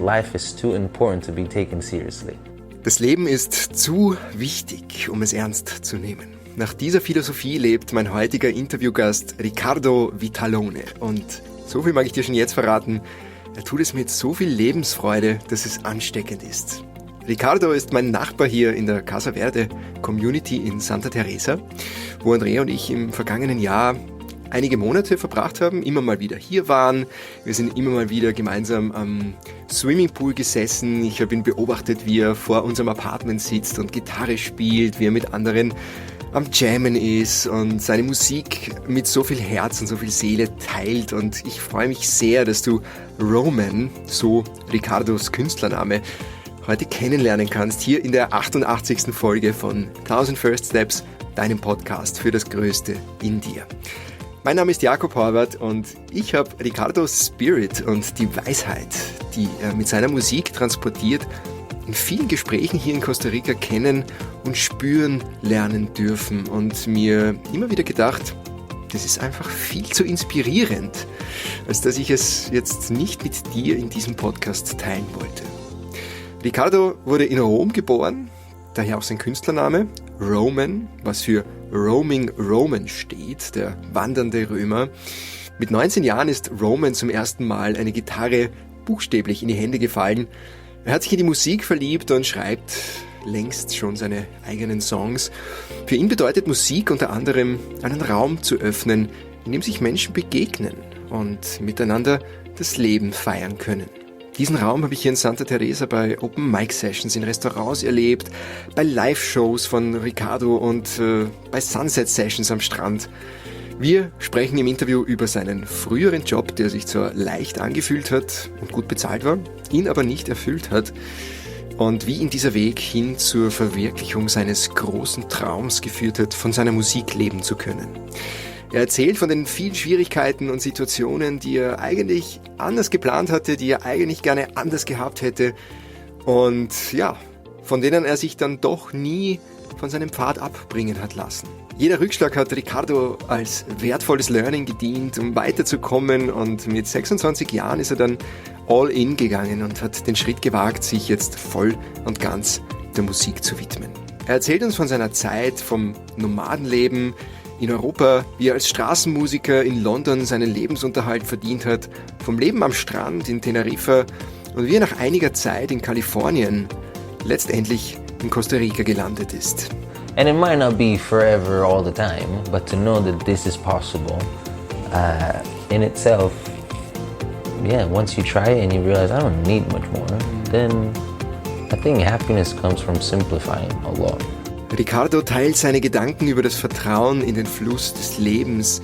life is too important to be taken seriously. Das Leben ist zu wichtig, um es ernst zu nehmen. Nach dieser Philosophie lebt mein heutiger Interviewgast Riccardo Vitalone. Und so viel mag ich dir schon jetzt verraten, er tut es mit so viel Lebensfreude, dass es ansteckend ist. Riccardo ist mein Nachbar hier in der Casa Verde Community in Santa Teresa, wo Andrea und ich im vergangenen Jahr einige Monate verbracht haben, immer mal wieder hier waren. Wir sind immer mal wieder gemeinsam am Swimmingpool gesessen. Ich habe ihn beobachtet, wie er vor unserem Apartment sitzt und Gitarre spielt, wie er mit anderen am Jammen ist und seine Musik mit so viel Herz und so viel Seele teilt. Und ich freue mich sehr, dass du Roaman, so Riccardos Künstlername, heute kennenlernen kannst, hier in der 88. Folge von 1000 First Steps, deinem Podcast für das Größte in dir. Mein Name ist Jakob Horvath und ich habe Riccardos Spirit und die Weisheit, die er mit seiner Musik transportiert, in vielen Gesprächen hier in Costa Rica kennen und spüren lernen dürfen und mir immer wieder gedacht, das ist einfach viel zu inspirierend, als dass ich es jetzt nicht mit dir in diesem Podcast teilen wollte. Riccardo wurde in Rom geboren, daher auch sein Künstlername Roaman, was für Roaming Roman steht, der wandernde Römer. Mit 19 Jahren ist Roaman zum ersten Mal eine Gitarre buchstäblich in die Hände gefallen. Er hat sich in die Musik verliebt und schreibt längst schon seine eigenen Songs. Für ihn bedeutet Musik unter anderem, einen Raum zu öffnen, in dem sich Menschen begegnen und miteinander das Leben feiern können. Diesen Raum habe ich hier in Santa Teresa bei Open-Mic-Sessions in Restaurants erlebt, bei Live-Shows von Riccardo und bei Sunset-Sessions am Strand. Wir sprechen im Interview über seinen früheren Job, der sich zwar leicht angefühlt hat und gut bezahlt war, ihn aber nicht erfüllt hat, und wie ihn dieser Weg hin zur Verwirklichung seines großen Traums geführt hat, von seiner Musik leben zu können. Er erzählt von den vielen Schwierigkeiten und Situationen, die er eigentlich anders geplant hatte, die er eigentlich gerne anders gehabt hätte und ja, von denen er sich dann doch nie von seinem Pfad abbringen hat lassen. Jeder Rückschlag hat Riccardo als wertvolles Learning gedient, um weiterzukommen, und mit 26 Jahren ist er dann all in gegangen und hat den Schritt gewagt, sich jetzt voll und ganz der Musik zu widmen. Er erzählt uns von seiner Zeit, vom Nomadenleben in Europa, wie er als Straßenmusiker in London seinen Lebensunterhalt verdient hat, vom Leben am Strand in Teneriffa und wie er nach einiger Zeit in Kalifornien letztendlich in Costa Rica gelandet ist. And it might not be forever all the time, but to know that this is possible in itself, yeah, once you try it and you realize I don't need much more, then I think happiness comes from simplifying a lot. Riccardo teilt seine Gedanken über das Vertrauen in den Fluss des Lebens,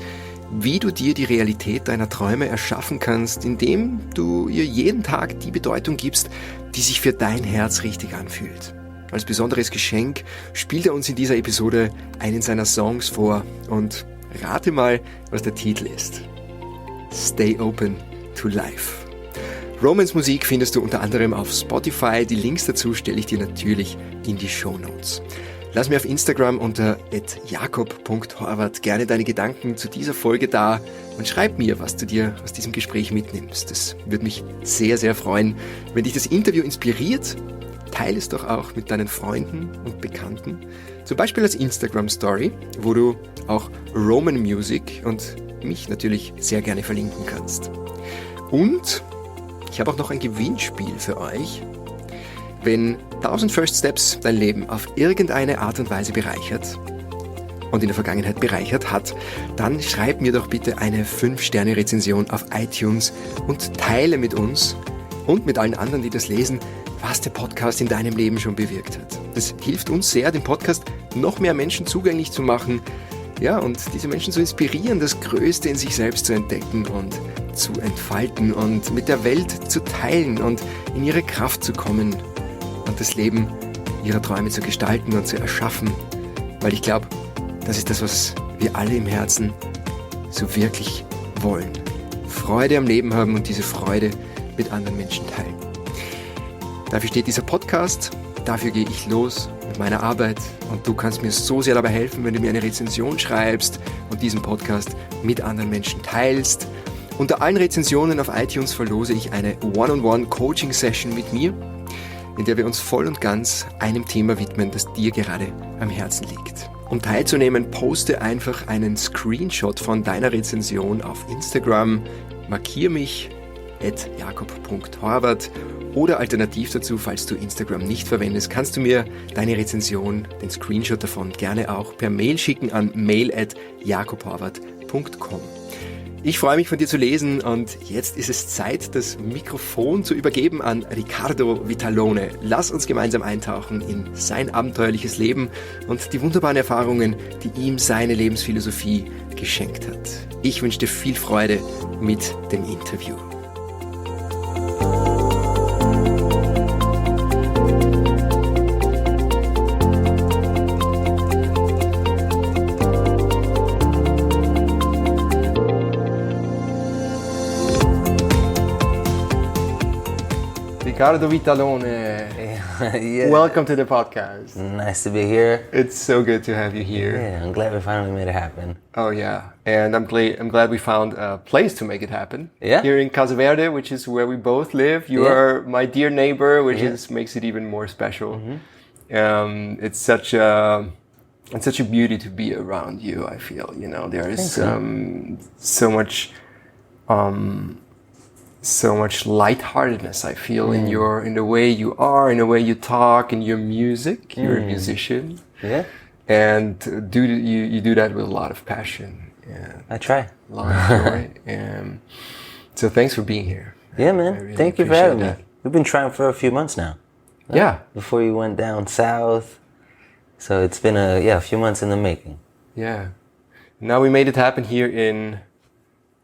wie du dir die Realität deiner Träume erschaffen kannst, indem du ihr jeden Tag die Bedeutung gibst, die sich für dein Herz richtig anfühlt. Als besonderes Geschenk spielt er uns in dieser Episode einen seiner Songs vor, und rate mal, was der Titel ist. Stay Open to Life. Roamans Musik findest du unter anderem auf Spotify. Die Links dazu stelle ich dir natürlich in die Shownotes. Lass mir auf Instagram unter @jakob.horvath gerne deine Gedanken zu dieser Folge da und schreib mir, was du dir aus diesem Gespräch mitnimmst. Das würde mich sehr, sehr freuen. Wenn dich das Interview inspiriert, teile es doch auch mit deinen Freunden und Bekannten. Zum Beispiel als Instagram-Story, wo du auch Roaman Music und mich natürlich sehr gerne verlinken kannst. Und ich habe auch noch ein Gewinnspiel für euch. Wenn 1000 First Steps dein Leben auf irgendeine Art und Weise bereichert und in der Vergangenheit bereichert hat, dann schreib mir doch bitte eine 5-Sterne-Rezension auf iTunes und teile mit uns und mit allen anderen, die das lesen, was der Podcast in deinem Leben schon bewirkt hat. Das hilft uns sehr, den Podcast noch mehr Menschen zugänglich zu machen, ja, und diese Menschen zu inspirieren, das Größte in sich selbst zu entdecken und zu entfalten und mit der Welt zu teilen und in ihre Kraft zu kommen und das Leben ihrer Träume zu gestalten und zu erschaffen. Weil ich glaube, das ist das, was wir alle im Herzen so wirklich wollen. Freude am Leben haben und diese Freude mit anderen Menschen teilen. Dafür steht dieser Podcast, dafür gehe ich los mit meiner Arbeit, und du kannst mir so sehr dabei helfen, wenn du mir eine Rezension schreibst und diesen Podcast mit anderen Menschen teilst. Unter allen Rezensionen auf iTunes verlose ich eine One-on-One-Coaching-Session mit mir, in der wir uns voll und ganz einem Thema widmen, das dir gerade am Herzen liegt. Um teilzunehmen, poste einfach einen Screenshot von deiner Rezension auf Instagram, markiere mich @jakob.horvath oder alternativ dazu, falls du Instagram nicht verwendest, kannst du mir deine Rezension, den Screenshot davon gerne auch per Mail schicken an mail@jakobhorvath.com. Ich freue mich, von dir zu lesen, und jetzt ist es Zeit, das Mikrofon zu übergeben an Riccardo Vitalone. Lass uns gemeinsam eintauchen in sein abenteuerliches Leben und die wunderbaren Erfahrungen, die ihm seine Lebensphilosophie geschenkt hat. Ich wünsche dir viel Freude mit dem Interview. Riccardo Vitalone, Yeah. welcome to the podcast. Nice to be here. It's so good to have you here. Yeah, I'm glad we finally made it happen. Oh yeah, and I'm glad we found a place to make it happen. Yeah. Here in Casa Verde, which is where we both live. You are my dear neighbor, which makes it even more special. It's such a beauty to be around you. I feel, there is so much lightheartedness I feel in the way you are, in the way you talk, in your music. You're a musician. Yeah. And you do that with a lot of passion. Yeah. I try. A lot of joy. And so thanks for being here. Yeah, man. I really Thank you for appreciate having that. me. We've been trying for a few months now. Yeah. Before you went down south. So it's been a few months in the making. Yeah. Now we made it happen here in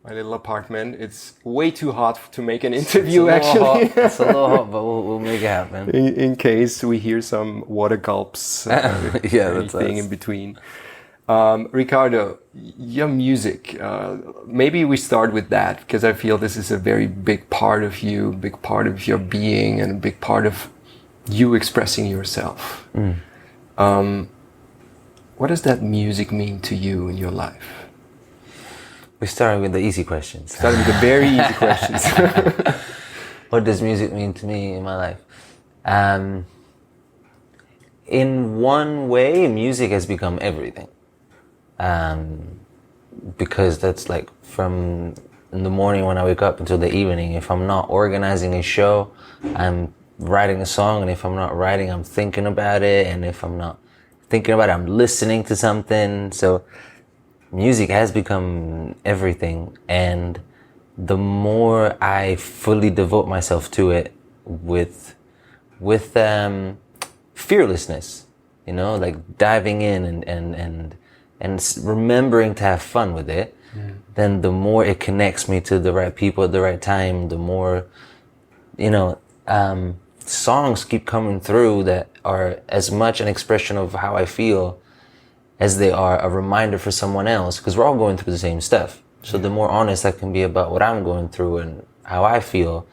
my little apartment. It's way too hot to make an interview, actually. It's a little hot, but we'll make it happen. In case we hear some water gulps, Yeah, that's anything us. in between. Ricardo, your music, maybe we start with that, because I feel this is a very big part of you, big part of your being, and a big part of you expressing yourself. What does that music mean to you in your life? We started with the easy questions. Starting with the very easy questions. What does music mean to me in my life? In one way, music has become everything. Because that's like from in the morning when I wake up until the evening. If I'm not organizing a show, I'm writing a song. And if I'm not writing, I'm thinking about it. And if I'm not thinking about it, I'm listening to something. So music has become everything, and the more I fully devote myself to it with fearlessness, like diving in and remembering to have fun with it, then the more it connects me to the right people at the right time, the more, songs keep coming through that are as much an expression of how I feel as they are a reminder for someone else, because we're all going through the same stuff. So the more honest I can be about what I'm going through and how I feel,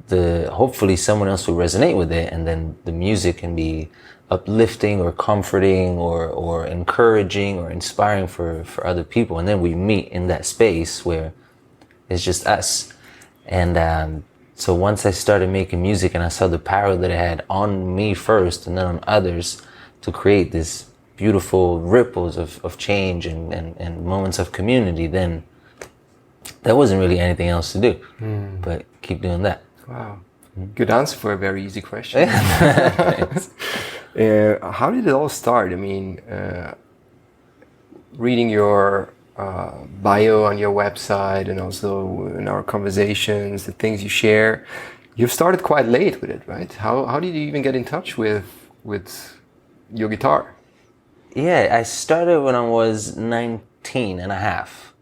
hopefully someone else will resonate with it, and then the music can be uplifting or comforting or encouraging or inspiring for other people. And then we meet in that space where it's just us. And so once I started making music and I saw the power that it had on me first and then on others to create this beautiful ripples of change and moments of community, then there wasn't really anything else to do but keep doing that. Wow. Good answer for a very easy question. Thanks. How did it all start? I mean, reading your bio on your website and also in our conversations, the things you share, you've started quite late with it, right? How did you even get in touch with your guitar? Yeah, I started when I was 19 and a half.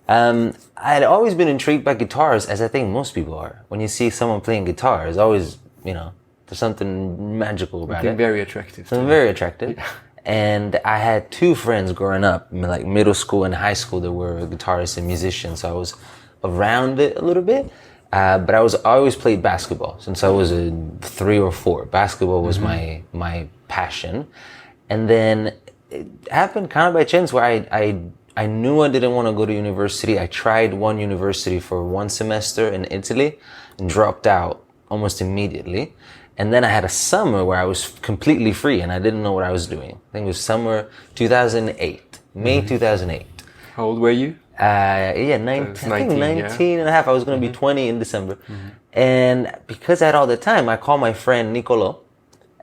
I had always been intrigued by guitars, as I think most people are. When you see someone playing guitar, it's always, there's something magical about it. Very attractive. Something very attractive. Yeah. And I had two friends growing up, like middle school and high school, that were guitarists and musicians. So I was around it a little bit. But I always played basketball since I was 3 or 4. Basketball was my passion. And then it happened kind of by chance where I I knew I didn't want to go to university. I tried one university for 1 semester in Italy and dropped out almost immediately. And then I had a summer where I was completely free and I didn't know what I was doing. I think it was summer 2008, May 2008. How old were you? Yeah, 19, I think 19 and a half. I was going to be 20 in December. And because I had all the time, I called my friend Nicolo,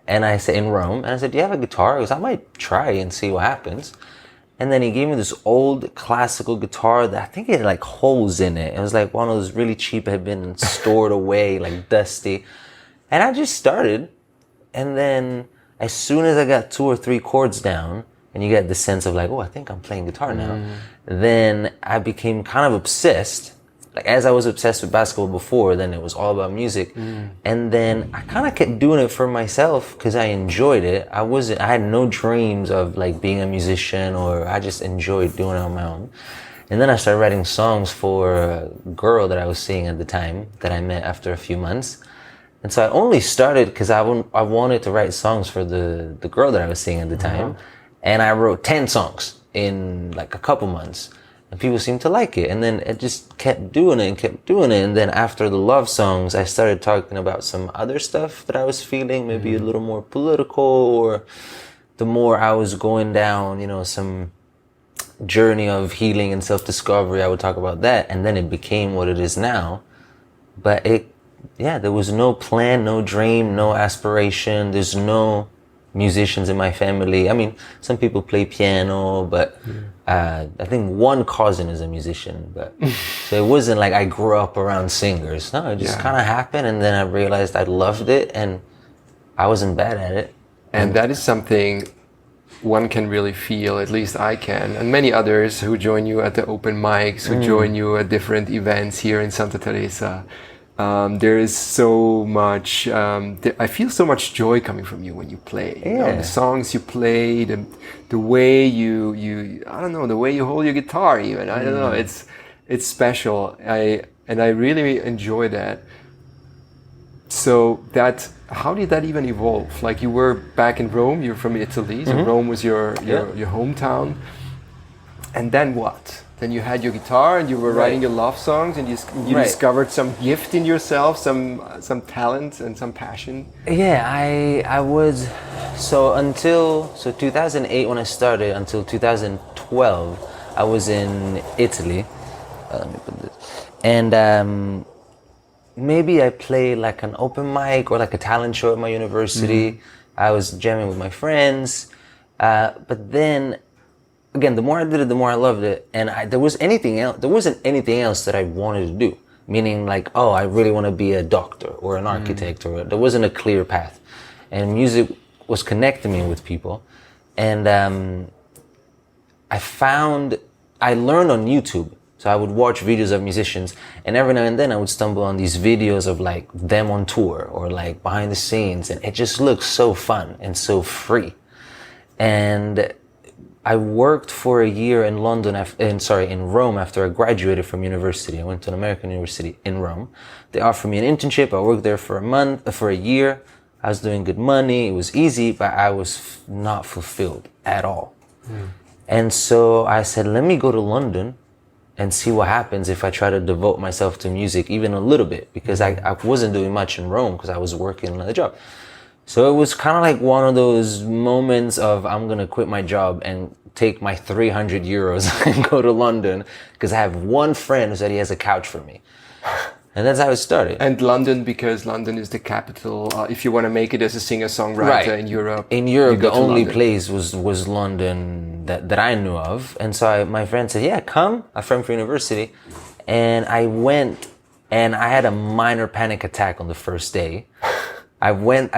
and I said, in Rome, and I said, do you have a guitar? He goes, I might try and see what happens. And then he gave me this old classical guitar that I think it had like holes in it. It was like one of those really cheap, had been stored away, like dusty. And I just started. And then as soon as I got 2 or 3 chords down, and you get the sense of like, oh, I think I'm playing guitar now. Then I became kind of obsessed. Like as I was obsessed with basketball before, then it was all about music. And then I kind of kept doing it for myself because I enjoyed it. I had no dreams of like being a musician, or I just enjoyed doing it on my own. And then I started writing songs for a girl that I was seeing at the time that I met after a few months. And so I only started because I wanted to write songs for the girl that I was seeing at the time. And I wrote 10 songs in like a couple months. And people seemed to like it. And then it just kept doing it and kept doing it. And then after the love songs, I started talking about some other stuff that I was feeling, maybe a little more political, or the more I was going down, you know, some journey of healing and self-discovery, I would talk about that. And then it became what it is now. But there was no plan, no dream, no aspiration. There's no musicians in my family. I mean, some people play piano, but I think one cousin is a musician. But so it wasn't like I grew up around singers. No, it just kind of happened, and then I realized I loved it, and I wasn't bad at it. And that is something one can really feel, at least I can, and many others who join you at the open mics, who join you at different events here in Santa Teresa. There is so much, I feel so much joy coming from you when you play. You know, the songs you play, the way you I don't know, the way you hold your guitar even. I don't know, it's special. I really enjoy that. So how did that even evolve? Like, you were back in Rome, you're from Italy, so Rome was your hometown. And then what? Then you had your guitar and you were writing your love songs, and you discovered some gift in yourself, some talent and some passion. Yeah, I was, so 2008 when I started until 2012, I was in Italy. Let me put this. And maybe I played like an open mic or like a talent show at my university. I was jamming with my friends. But then, again, the more I did it, the more I loved it. And there wasn't anything else that I wanted to do. Meaning like, oh, I really want to be a doctor or an architect, or there wasn't a clear path. And music was connecting me with people. And I learned on YouTube. So I would watch videos of musicians, and every now and then I would stumble on these videos of like them on tour or like behind the scenes, and it just looks so fun and so free. And I worked for a year in in Rome after I graduated from university. I went to an American university in Rome. They offered me an internship. I worked there for a year. I was doing good money. It was easy, but I was not fulfilled at all. And so I said, let me go to London and see what happens if I try to devote myself to music even a little bit, because I wasn't doing much in Rome because I was working another job. So it was kind of like one of those moments of, I'm going to quit my job and take my 300 euros and go to London, because I have one friend who said he has a couch for me. And that's how it started. And London, because London is the capital, if you want to make it as a singer-songwriter in Europe. In Europe, the only place was London that I knew of. And so my friend said, yeah, come, a friend from university. And I went, and I had a minor panic attack on the first day. I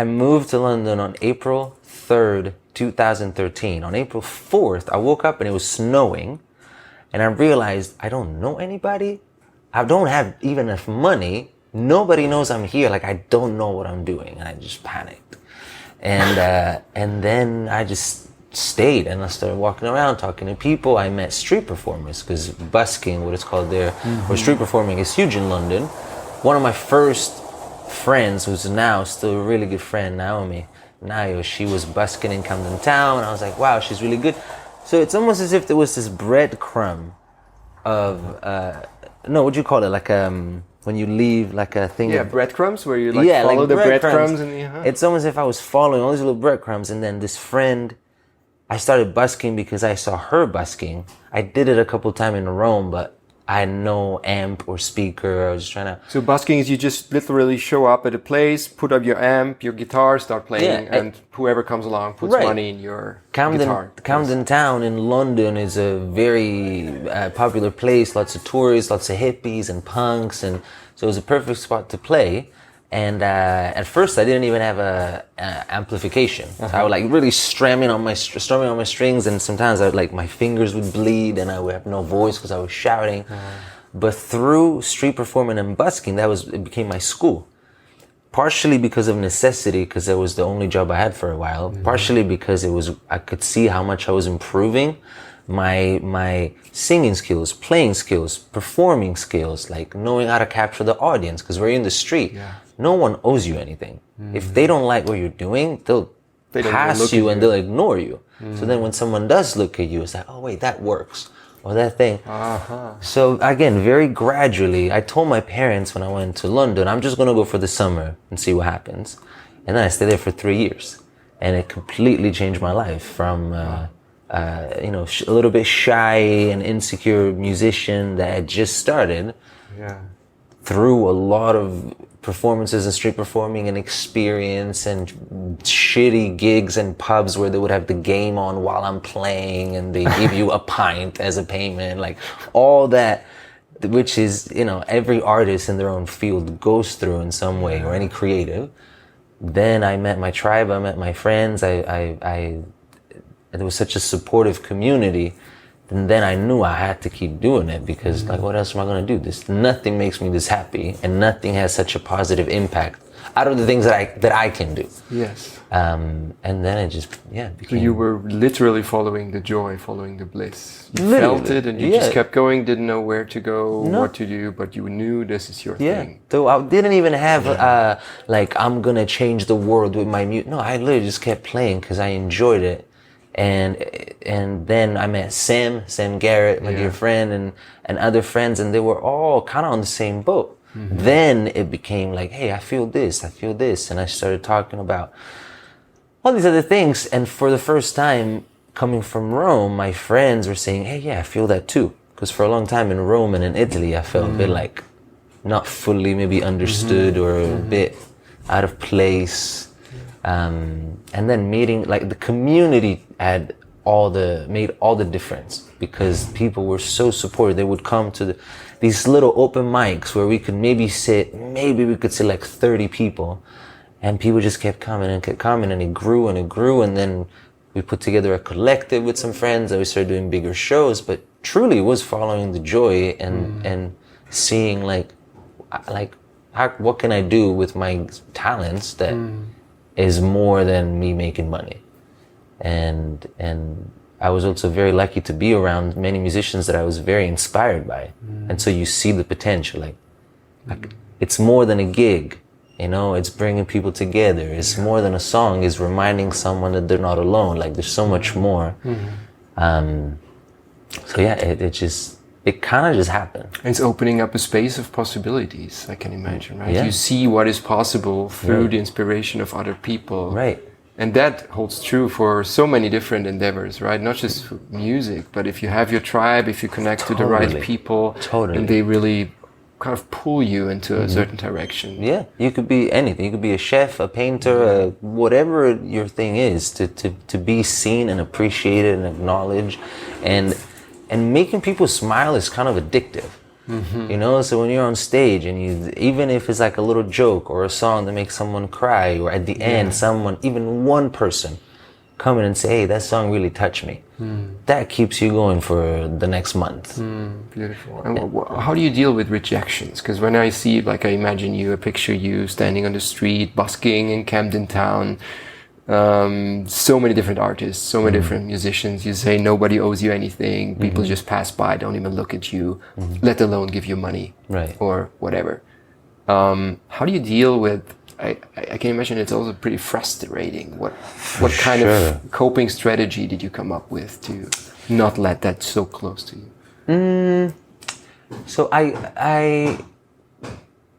moved to London on April 3rd, 2013. On April 4th, I woke up and it was snowing. And I realized I don't know anybody. I don't have even enough money. Nobody knows I'm here. Like, I don't know what I'm doing. And I just panicked. And then I just stayed, and I started walking around, talking to people. I met street performers, because busking, what it's called there, or street performing, is huge in London. One of my first friends, who's now still a really good friend, Naomi, she was busking in Camden Town. I was like, wow, she's really good. So it's almost as if there was this breadcrumb of, no, what do you call it? Like when you leave like a thing. Yeah, breadcrumbs, where you follow the breadcrumbs. And It's almost as if I was following all these little breadcrumbs, and then this friend, I started busking because I saw her busking. I did it a couple times in Rome, but I had no amp or speaker. I was just trying to... So busking is you just literally show up at a place, put up your amp, your guitar, start playing, and whoever comes along puts money in your guitar. Camden Town in London is a very popular place. Lots of tourists, lots of hippies and punks, and so it was a perfect spot to play. And at first, I didn't even have a amplification. So I would like really strumming on my strings, and sometimes my fingers would bleed, and I would have no voice because I was shouting. But through street performing and busking, it became my school. Partially because of necessity, because it was the only job I had for a while. Partially because I could see how much I was improving my singing skills, playing skills, performing skills, like knowing how to capture the audience. Because we're in the street. Yeah. No one owes you anything. If they don't like what you're doing, they'll pass you and they'll ignore you. So then when someone does look at you, it's like, oh wait, that works. Or that thing. So again, very gradually, I told my parents when I went to London, I'm just going to go for the summer and see what happens. And then I stayed there for 3 years. And it completely changed my life from, a little bit shy and insecure musician that had just started. Through a lot of performances and street performing and experience and shitty gigs and pubs where they would have the game on while I'm playing and they give you a pint as a payment, like all that, which is, every artist in their own field goes through in some way, or any creative. Then I met my tribe, I met my friends, there was such a supportive community. And then I knew I had to keep doing it because, what else am I going to do? Nothing makes me this happy, and nothing has such a positive impact out of the things that I can do. Yes. And then it just, became... So you were literally following the joy, following the bliss. You felt it, and you just kept going, didn't know where to go, what to do, but you knew this is your thing. So I didn't even have, I'm going to change the world with my music. No, I literally just kept playing because I enjoyed it. And then I met Sam Garrett, my dear friend, and other friends, and they were all kind of on the same boat. Then it became like, hey, I feel this, and I started talking about all these other things. And for the first time, coming from Rome, my friends were saying, hey, yeah, I feel that too. Because for a long time in Rome and in Italy, I felt a bit like not fully maybe understood or a bit out of place. And then meeting, the community made all the difference because people were so supportive. They would come to these little open mics where we could maybe sit like 30 people, and people just kept coming, and it grew, and then we put together a collective with some friends, and we started doing bigger shows, but truly was following the joy and seeing what can I do with my talents that is more than me making money. And I was also very lucky to be around many musicians that I was very inspired by. And so you see the potential, it's more than a gig, it's bringing people together. It's more than a song, it's reminding someone that they're not alone. There's so much more. It kind of just happened. It's opening up a space of possibilities, I can imagine, right? You see what is possible through the inspiration of other people. Right. And that holds true for so many different endeavors, right? Not just for music, but if you have your tribe, if you connect to the right people, and they really kind of pull you into a certain direction. Yeah, you could be anything. You could be a chef, a painter, whatever your thing is, to be seen and appreciated and acknowledged. And making people smile is kind of addictive, So when you're on stage and even if it's like a little joke or a song that makes someone cry, or at the end, even one person come in and say, hey, that song really touched me. That keeps you going for the next month. Beautiful. And how do you deal with rejections? Because when I see, I imagine I picture you standing on the street, busking in Camden Town, so many different artists, so many different musicians. You say nobody owes you anything. People just pass by, don't even look at you, let alone give you money, or whatever. How do you deal with I can imagine it's also pretty frustrating. What kind of coping strategy did you come up with to not let that so close to you? So I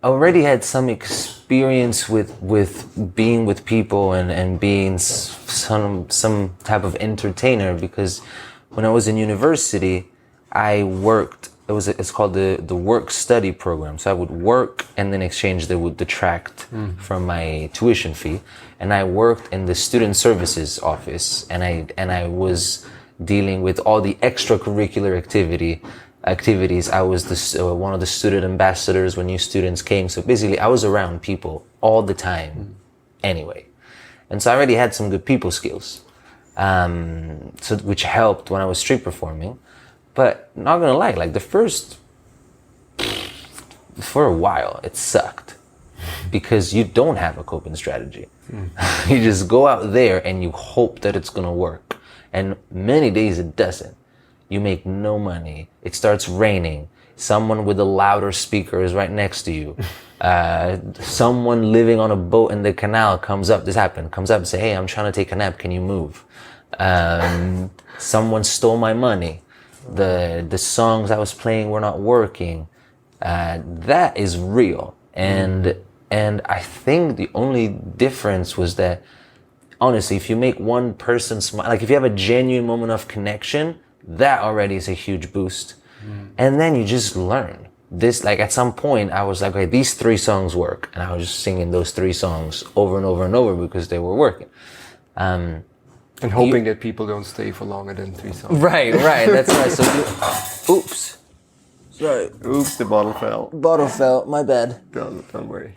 already had some experience with being with people and being some type of entertainer, because when I was in university, I worked. It's called the work study program. So I would work and then exchange they would detract from my tuition fee. And I worked in the student services office, and I was dealing with all the extracurricular activities. I was one of the student ambassadors when new students came. So basically I was around people all the time anyway. And so I already had some good people skills, which helped when I was street performing. But not gonna lie, like for a while, it sucked because you don't have a coping strategy. You just go out there and you hope that it's gonna work. And many days it doesn't. You make no money. It starts raining. Someone with a louder speaker is right next to you. Someone living on a boat in the canal comes up and say, hey, I'm trying to take a nap. Can you move? Someone stole my money. The songs I was playing were not working. That is real. And I think the only difference was that, honestly, if you make one person smile, like if you have a genuine moment of connection, that already is a huge boost. And then you just learn this. Like at some point I was like, okay, these 3 songs work. And I was just singing those 3 songs over and over and over because they were working. And hoping that people don't stay for longer than 3 songs. Right. That's right. So oops. Sorry. Oops, the bottle fell. Bottle fell, my bad. Don't worry.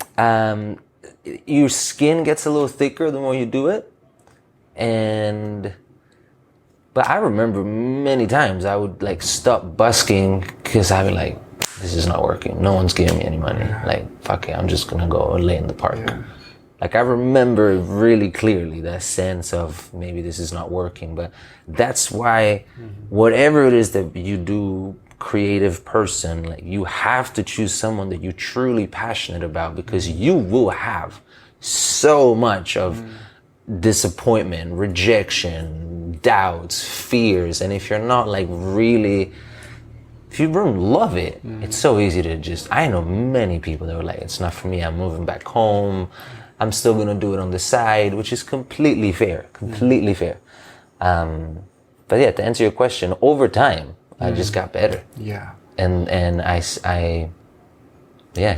Your skin gets a little thicker the more you do it. But I remember many times I would like stop busking because I'd be like, this is not working. No one's giving me any money. Like, fuck it, I'm just gonna go lay in the park. Yeah. Like I remember really clearly that sense of maybe this is not working, but that's why whatever it is that you do, creative person, like you have to choose someone that you're truly passionate about, because you will have so much of disappointment, rejection, doubts, fears. And if you're not like really, if you don't love it, it's so easy to just, I know many people that were like, it's not for me, I'm moving back home. I'm still going to do it on the side, which is completely fair. But yeah, to answer your question, over time, I just got better. Yeah. And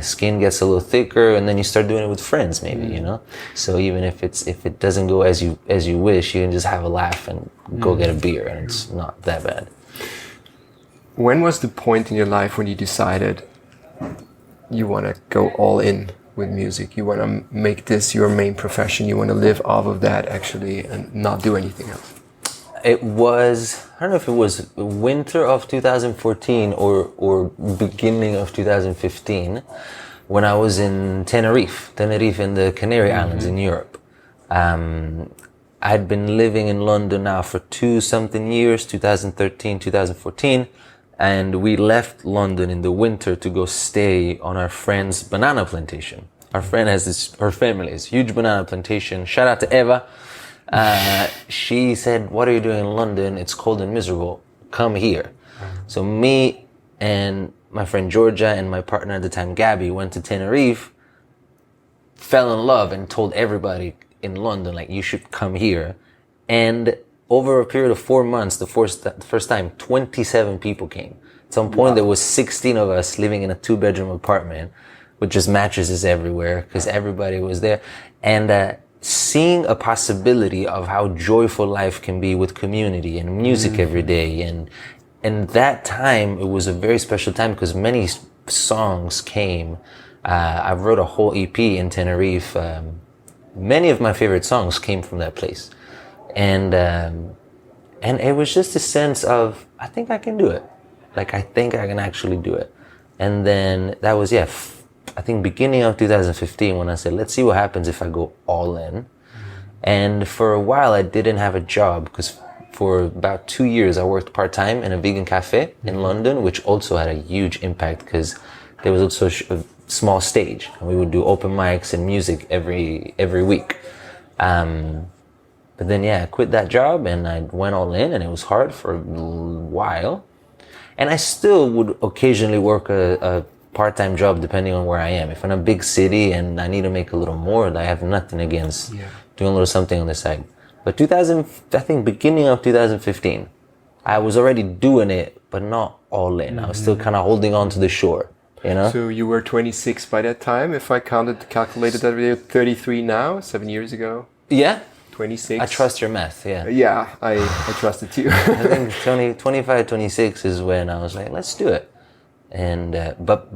skin gets a little thicker, and then you start doing it with friends, maybe, you know? So even if it doesn't go as you wish, you can just have a laugh and go get a beer, and it's not that bad. When was the point in your life when you decided you want to go all in with music? You want to make this your main profession. You want to live off of that actually and not do anything else. It was, I don't know if it was winter of 2014 or beginning of 2015 when I was in Tenerife in the Canary Islands in Europe. I'd been living in London now for 2-something years, 2013, 2014. And we left London in the winter to go stay on our friend's banana plantation. Our friend has her family has huge banana plantation. Shout out to Eva. She said, what are you doing in London? It's cold and miserable. Come here. So me and my friend Georgia and my partner at the time, Gabby, went to Tenerife, fell in love and told everybody in London, like, you should come here. And over a period of 4 months, the first time, 27 people came. At some point, there was 16 of us living in a 2-bedroom apartment with just mattresses everywhere because everybody was there. And seeing a possibility of how joyful life can be with community and music every day. And that time, it was a very special time because many songs came. I wrote a whole EP in Tenerife. Many of my favorite songs came from that place. And it was just a sense of, I think I can do it. Like, I think I can actually do it. And then that was, I think beginning of 2015 when I said, let's see what happens if I go all in. And for a while, I didn't have a job because for about 2 years, I worked part-time in a vegan cafe in London, which also had a huge impact because there was also small stage, and we would do open mics and music every week. But then, yeah, I quit that job and I went all in, and it was hard for a while. And I still would occasionally work a part-time job depending on where I am. If I'm in a big city and I need to make a little more, I have nothing against doing a little something on the side. But I think beginning of 2015, I was already doing it, but not all in. I was still kind of holding on to the shore, you know? So you were 26 by that time, if I calculated that video, 33 now, 7 years ago? Yeah. 26. I trust your math, yeah. Yeah, I trust it too. I think 25, 26 is when I was like, let's do it. And but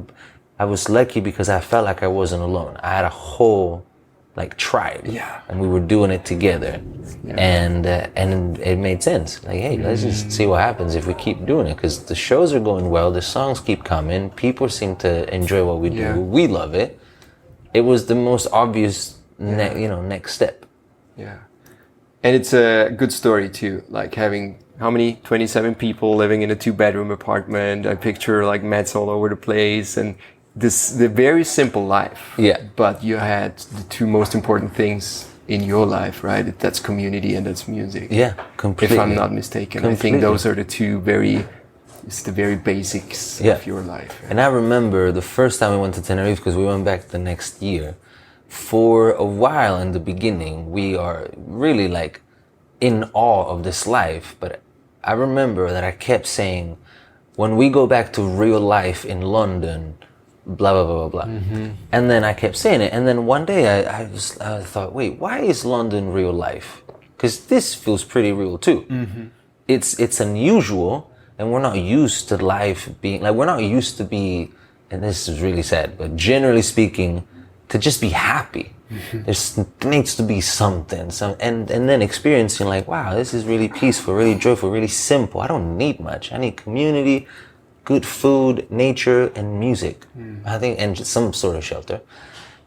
I was lucky because I felt like I wasn't alone. I had a whole tribe, and we were doing it together, and it made sense. Like, hey, let's just see what happens if we keep doing it, because the shows are going well, the songs keep coming, people seem to enjoy what we do, we love it. It was the most obvious, next step. Yeah. And it's a good story too, like having, how many, 27 people living in a 2-bedroom apartment. I picture mats all over the place, and the very simple life. Yeah. But you had the two most important things in your life, right? That's community and that's music. Yeah, completely. If I'm not mistaken. Completely. I think those are it's the very basics of your life. Yeah. And I remember the first time we went to Tenerife, because we went back the next year. For a while in the beginning, we are really in awe of this life. But I remember that I kept saying, when we go back to real life in London, blah, blah, blah, blah, blah. And then I kept saying it. And then one day I thought, wait, why is London real life? Because this feels pretty real too. It's unusual, and we're not used to life being, we're not used to be, and this is really sad, but generally speaking, to just be happy. There needs to be something, and then experiencing wow, this is really peaceful, really joyful, really simple. I don't need much. I need community, good food, nature, and music. I think, and some sort of shelter.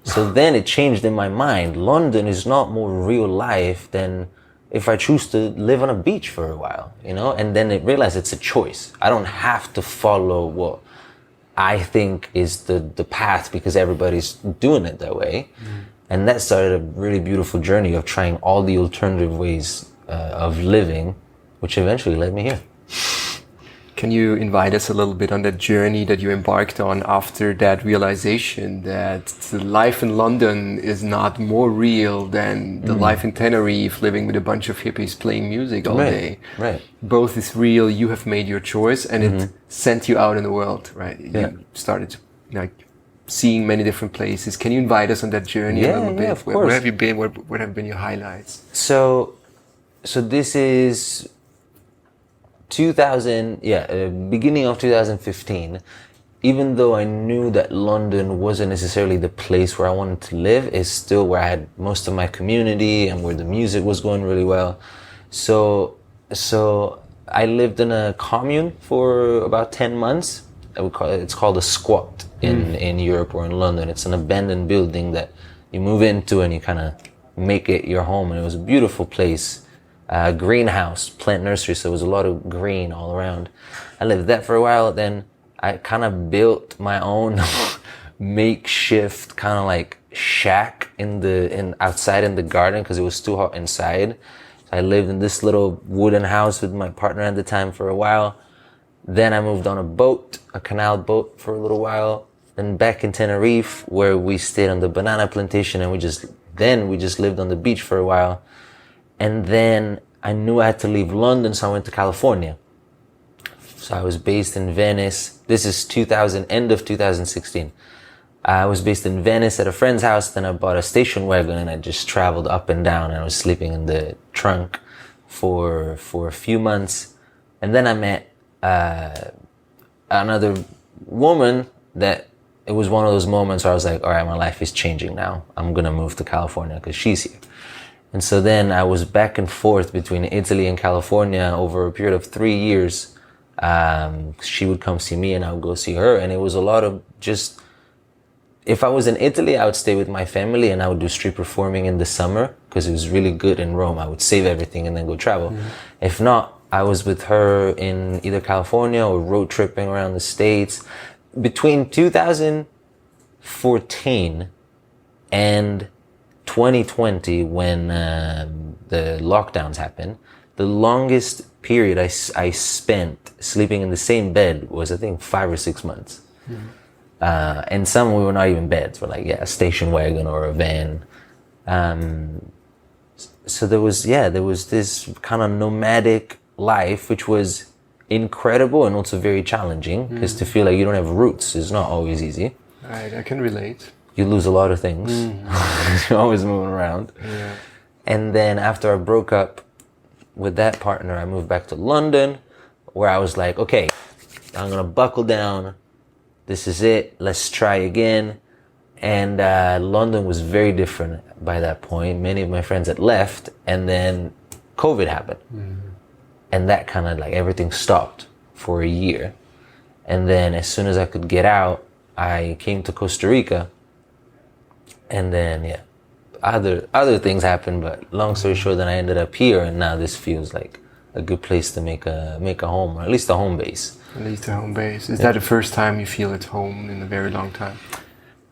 So then it changed in my mind. London is not more real life than if I choose to live on a beach for a while, and then it realized it's a choice. I don't have to follow what I think is the path because everybody's doing it that way. And that started a really beautiful journey of trying all the alternative ways of living, which eventually led me here. Can you invite us a little bit on that journey that you embarked on after that realization that the life in London is not more real than the life in Tenerife, living with a bunch of hippies playing music all day? Right. Both is real, you have made your choice, and it sent you out in the world, right? You started seeing many different places. Can you invite us on that journey a little bit? Of course. Where have you been? What have been your highlights? So this is beginning of 2015. Even though I knew that London wasn't necessarily the place where I wanted to live, it's still where I had most of my community and where the music was going really well. So I lived in a commune for about 10 months. It's called a squat in Europe or in London. It's an abandoned building that you move into and you kind of make it your home. And it was a beautiful place. Greenhouse, plant nursery, so there was a lot of green all around. I lived there for a while. Then I kind of built my own makeshift kind of shack outside in the garden because it was too hot inside. So I lived in this little wooden house with my partner at the time for a while. Then I moved on a canal boat for a little while. Then back in Tenerife, where we stayed on the banana plantation, and we just lived on the beach for a while. And then I knew I had to leave London, so I went to California. So I was based in Venice. This is end of 2016. I was based in Venice at a friend's house. Then I bought a station wagon and I just traveled up and down, and I was sleeping in the trunk for a few months. And then I met another woman that it was one of those moments where I was like, all right, my life is changing now. I'm going to move to California because she's here. And so then I was back and forth between Italy and California over a period of 3 years. She would come see me and I would go see her. And it was a lot of just, if I was in Italy, I would stay with my family and I would do street performing in the summer because it was really good in Rome. I would save everything and then go travel. If not, I was with her in either California or road tripping around the States. Between 2015 2014 and 2020, when the lockdowns happened, the longest period I spent sleeping in the same bed was, I think, 5 or 6 months. And some we were not even beds, we're like, a station wagon or a van. So there was this kind of nomadic life, which was incredible and also very challenging, because to feel like you don't have roots is not always easy. Right, I can relate. You lose a lot of things. You're always moving around. Yeah. And then after I broke up with that partner, I moved back to London, where I was like, okay, I'm gonna buckle down. This is it. Let's try again. And London was very different by that point. Many of my friends had left, and then COVID happened. And that kind of like everything stopped for a year. And then as soon as I could get out, I came to Costa Rica. And then, other things happened, but long story short, then I ended up here, and now this feels like a good place to make a home, or at least a home base. At least a home base. Is that the first time you feel at home in a very long time?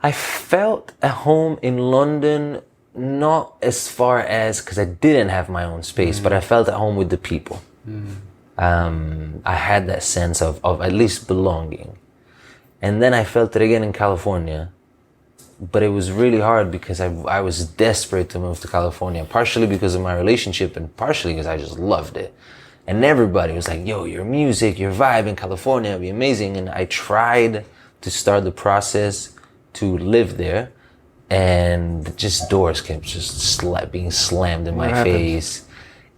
I felt at home in London, not as far as, because I didn't have my own space, but I felt at home with the people. I had that sense of at least belonging. And then I felt it again in California. But it was really hard because I was desperate to move to California, partially because of my relationship and partially because I just loved it. And everybody was like, yo, your music, your vibe in California would be amazing. And I tried to start the process to live there, and just doors kept just being slammed in my face.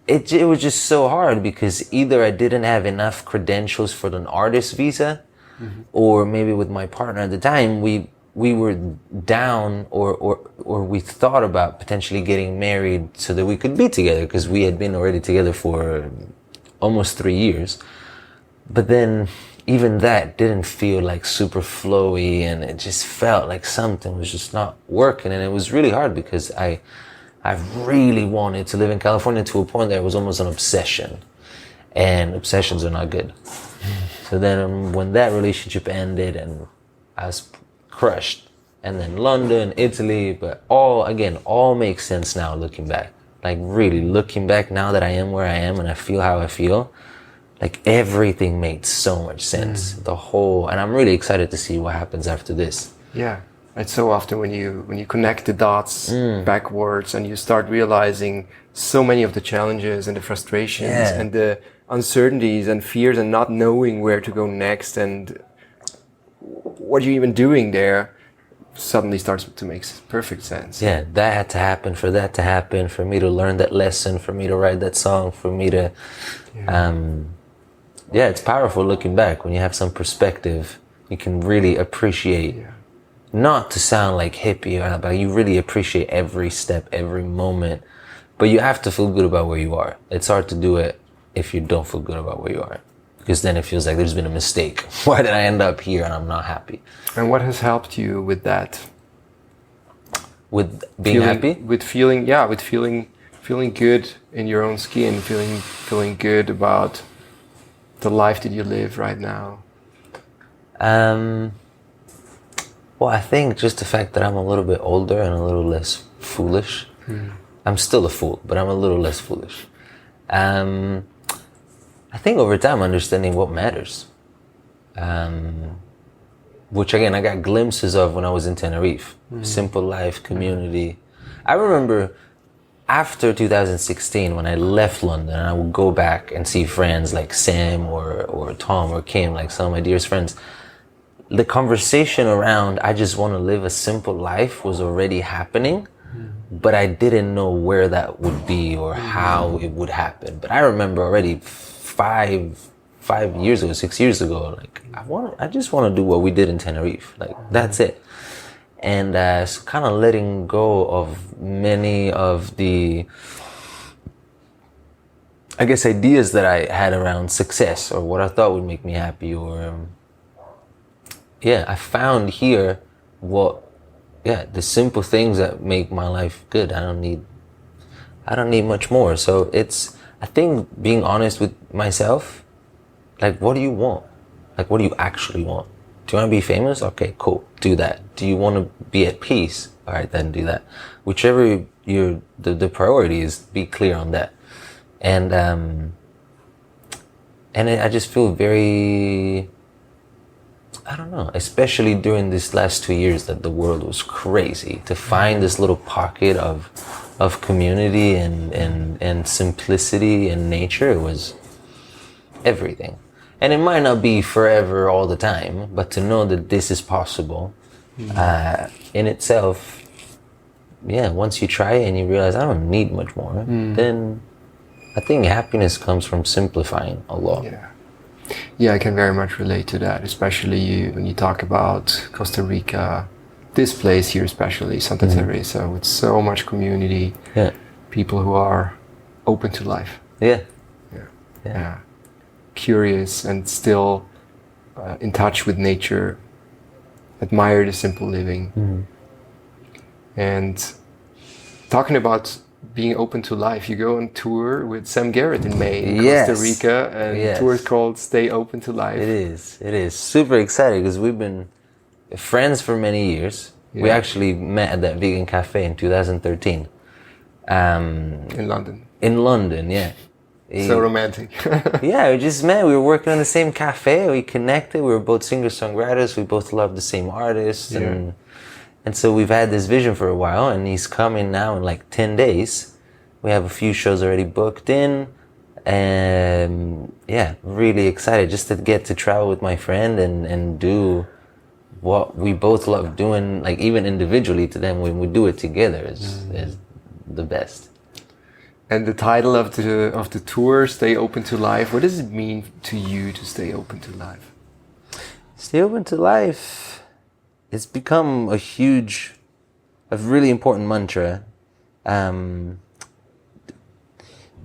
It was just so hard because either I didn't have enough credentials for an artist visa, or maybe with my partner at the time, we were down or we thought about potentially getting married so that we could be together, because we had been already together for almost 3 years. But then even that didn't feel like super flowy, and it just felt like something was just not working. And it was really hard because I really wanted to live in California to a point that it was almost an obsession, and obsessions are not good. So then when that relationship ended and I was crushed, and then London, Italy, but all makes sense now looking back. Like really looking back now that I am where I am and I feel how I feel, like everything made so much sense. And I'm really excited to see what happens after this. Yeah, it's so often when you connect the dots backwards and you start realizing so many of the challenges and the frustrations and the uncertainties and fears and not knowing where to go next and what you're even doing there, suddenly starts to make perfect sense. Yeah, that had to happen, for that to happen, for me to learn that lesson, for me to write that song, for me to... it's powerful looking back. When you have some perspective, you can really appreciate, not to sound like hippie, but you really appreciate every step, every moment. But you have to feel good about where you are. It's hard to do it if you don't feel good about where you are, because then it feels like there's been a mistake. Why did I end up here and I'm not happy? And what has helped you with that? With being happy? With feeling good in your own skin, feeling good about the life that you live right now. Well, I think just the fact that I'm a little bit older and a little less foolish. I'm still a fool, but I'm a little less foolish. I think over time understanding what matters. Which again, I got glimpses of when I was in Tenerife. Simple life, community. I remember after 2016, when I left London and I would go back and see friends like Sam or Tom or Kim, like some of my dearest friends, the conversation around I just want to live a simple life was already happening, but I didn't know where that would be or how it would happen. But I remember already 5 years ago, 6 years ago, like I just want to do what we did in Tenerife. Like that's it. And so kind of letting go of many of the, I guess, ideas that I had around success or what I thought would make me happy, or I found here the simple things that make my life good. I don't need much more. So I think being honest with myself, like what do you want? Like what do you actually want? Do you want to be famous? Okay, cool. Do that. Do you want to be at peace? All right, then do that. Whichever the priority is, be clear on that. And I just feel very, I don't know, especially during these last 2 years that the world was crazy, to find this little pocket of community and simplicity and nature was everything. And it might not be forever all the time, but to know that this is possible in itself, once you try it and you realize I don't need much more, then I think happiness comes from simplifying a lot. Yeah, I can very much relate to that, especially when you talk about Costa Rica, this place here especially, Santa Teresa, with so much community, people who are open to life. Yeah. Curious and still in touch with nature, admire the simple living. And talking about being open to life, you go on tour with Sam Garrett in May in Costa Rica, and the tour is called Stay Open to Life. It is super exciting because we've been friends for many years. We actually met at that vegan cafe in 2013. In London. In London, So romantic. We just met. We were working on the same cafe. We connected. We were both singer-songwriters. We both loved the same artists. And so we've had this vision for a while, and he's coming now in like 10 days. We have a few shows already booked in. And really excited just to get to travel with my friend and do what we both love doing, like even individually to them. When we do it together is the best. And the title of the tour, Stay Open to Life, what does it mean to you to stay open to life? Stay open to life, it's become a really important mantra.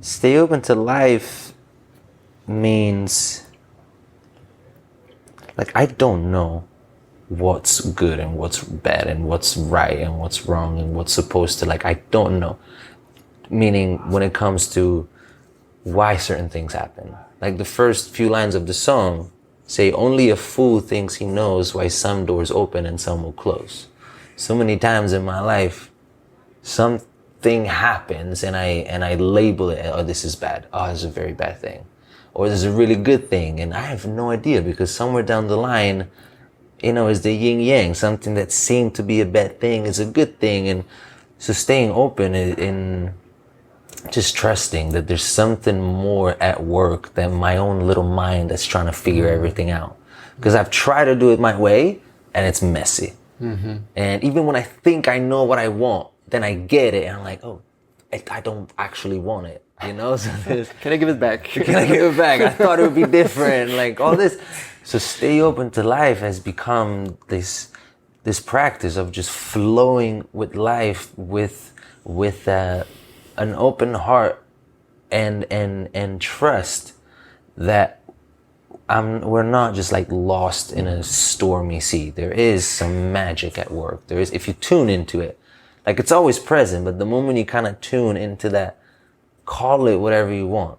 Stay open to life means, like, I don't know what's good and what's bad and what's right and what's wrong and what's supposed to, like, I don't know. Meaning when it comes to why certain things happen. Like the first few lines of the song say, only a fool thinks he knows why some doors open and some will close. So many times in my life, something happens and I label it, oh, this is bad. Oh, this is a very bad thing. Or this is a really good thing. And I have no idea, because somewhere down the line, is the yin yang. Something that seemed to be a bad thing is a good thing. And so staying open in just trusting that there's something more at work than my own little mind that's trying to figure everything out. Because I've tried to do it my way and it's messy. And even when I think I know what I want, then I get it and I'm like, oh, I don't actually want it. So can I give it back? Can I give it back? I thought it would be different, like all this. So stay open to life has become this practice of just flowing with life with an open heart and trust that we're not just like lost in a stormy sea. There is some magic at work. There is, if you tune into it, like it's always present, but the moment you kind of tune into that, call it whatever you want,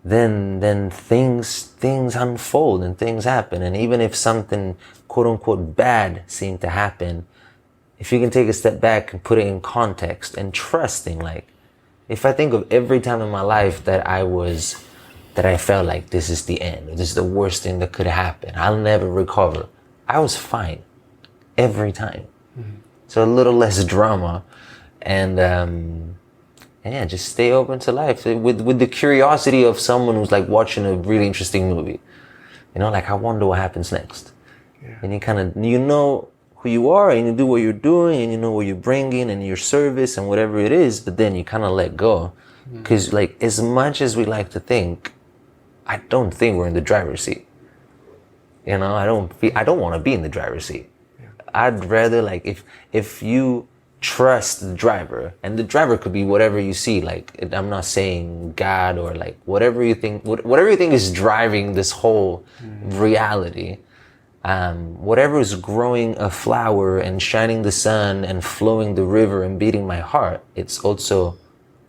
then things unfold and things happen. And even if something quote unquote bad seemed to happen, if you can take a step back and put it in context and trusting, like, if I think of every time in my life that I felt like this is the end, or this is the worst thing that could happen, I'll never recover, I was fine every time. So a little less drama, and just stay open to life with the curiosity of someone who's like watching a really interesting movie. Like, I wonder what happens next. And you kind of, who you are, and you do what you're doing, and you know what you're bringing and your service and whatever it is, but then you kind of let go. Because like, as much as we like to think, I don't think we're in the driver's seat. I don't want to be in the driver's seat. I'd rather, like, if you trust the driver, and the driver could be whatever you see, like, I'm not saying God or like whatever you think is driving this whole reality. Whatever is growing a flower and shining the sun and flowing the river and beating my heart, it's also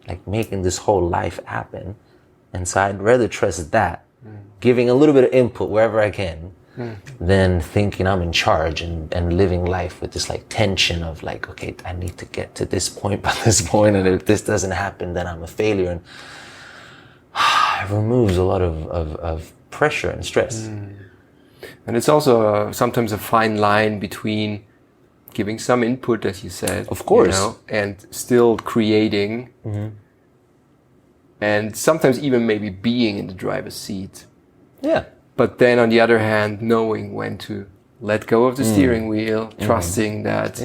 like making this whole life happen. And so I'd rather trust that, giving a little bit of input wherever I can, than thinking I'm in charge and living life with this like tension of like, okay, I need to get to this point by this point, and if this doesn't happen, then I'm a failure. And it removes a lot of pressure and stress. And it's also sometimes a fine line between giving some input, as you said, of course, and still creating, and sometimes even maybe being in the driver's seat. Yeah. But then on the other hand, knowing when to let go of the steering wheel, trusting that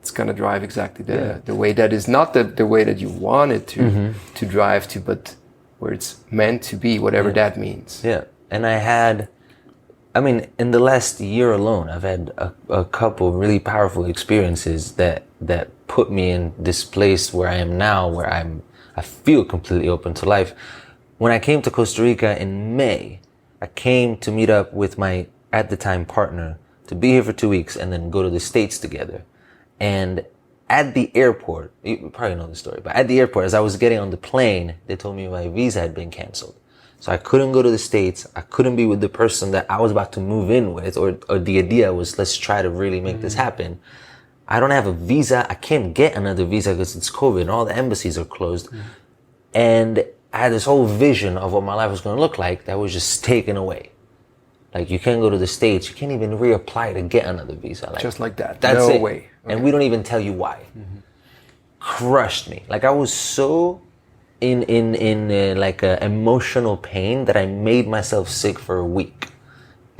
it's going to drive exactly the way that is not the way that you want it to drive to, but where it's meant to be, whatever that means. Yeah. And in the last year alone, I've had a couple really powerful experiences that put me in this place where I am now, where I feel completely open to life. When I came to Costa Rica in May, I came to meet up with my, at the time, partner to be here for 2 weeks and then go to the States together. And at the airport, you probably know the story, but at the airport, as I was getting on the plane, they told me my visa had been canceled. So I couldn't go to the States. I couldn't be with the person that I was about to move in with, or the idea was, let's try to really make this happen. I don't have a visa. I can't get another visa because it's COVID and all the embassies are closed. And I had this whole vision of what my life was going to look like that was just taken away. Like, you can't go to the States. You can't even reapply to get another visa. Like, just like that. That's no it. way. Okay. And we don't even tell you why. Crushed me. Like, I was so in like a emotional pain that I made myself sick for a week.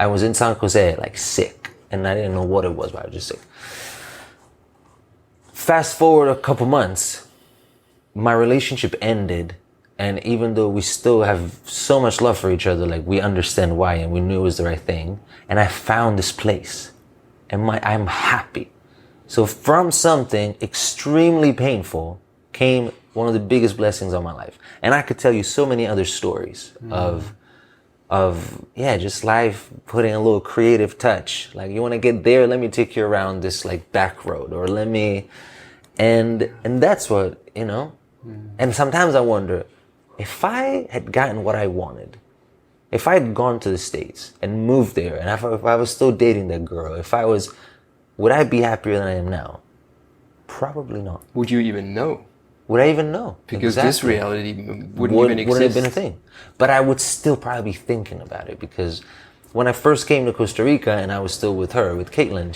I was in San Jose, like sick, and I didn't know what it was, but I was just sick. Fast forward a couple months, my relationship ended, and even though we still have so much love for each other, like we understand why and we knew it was the right thing, and I found this place, and I'm happy. So from something extremely painful came one of the biggest blessings of my life. And I could tell you so many other stories of just life putting a little creative touch. Like, you want to get there, let me take you around this like back road, or let me, and that's what, and sometimes I wonder, if I had gotten what I wanted, if I had gone to the States and moved there, and if I was still dating that girl, would I be happier than I am now? Probably not. Would you even know? Would I even know? Because this reality wouldn't even exist. Wouldn't have been a thing. But I would still probably be thinking about it, because when I first came to Costa Rica and I was still with her, with Caitlin,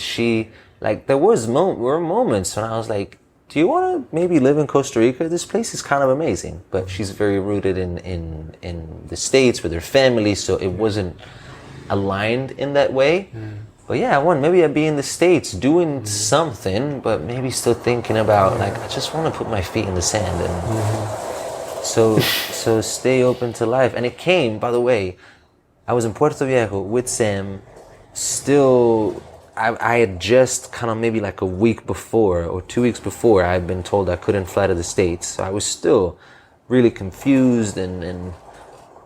there were moments when I was like, do you want to maybe live in Costa Rica? This place is kind of amazing. But she's very rooted in the States with her family, so it wasn't aligned in that way. But yeah, maybe I'd be in the States doing something, but maybe still thinking about, like, I just want to put my feet in the sand. And so stay open to life. And it came, by the way, I was in Puerto Viejo with Sam. Still, I had just kind of maybe like a week before or 2 weeks before, I had been told I couldn't fly to the States. So I was still really confused and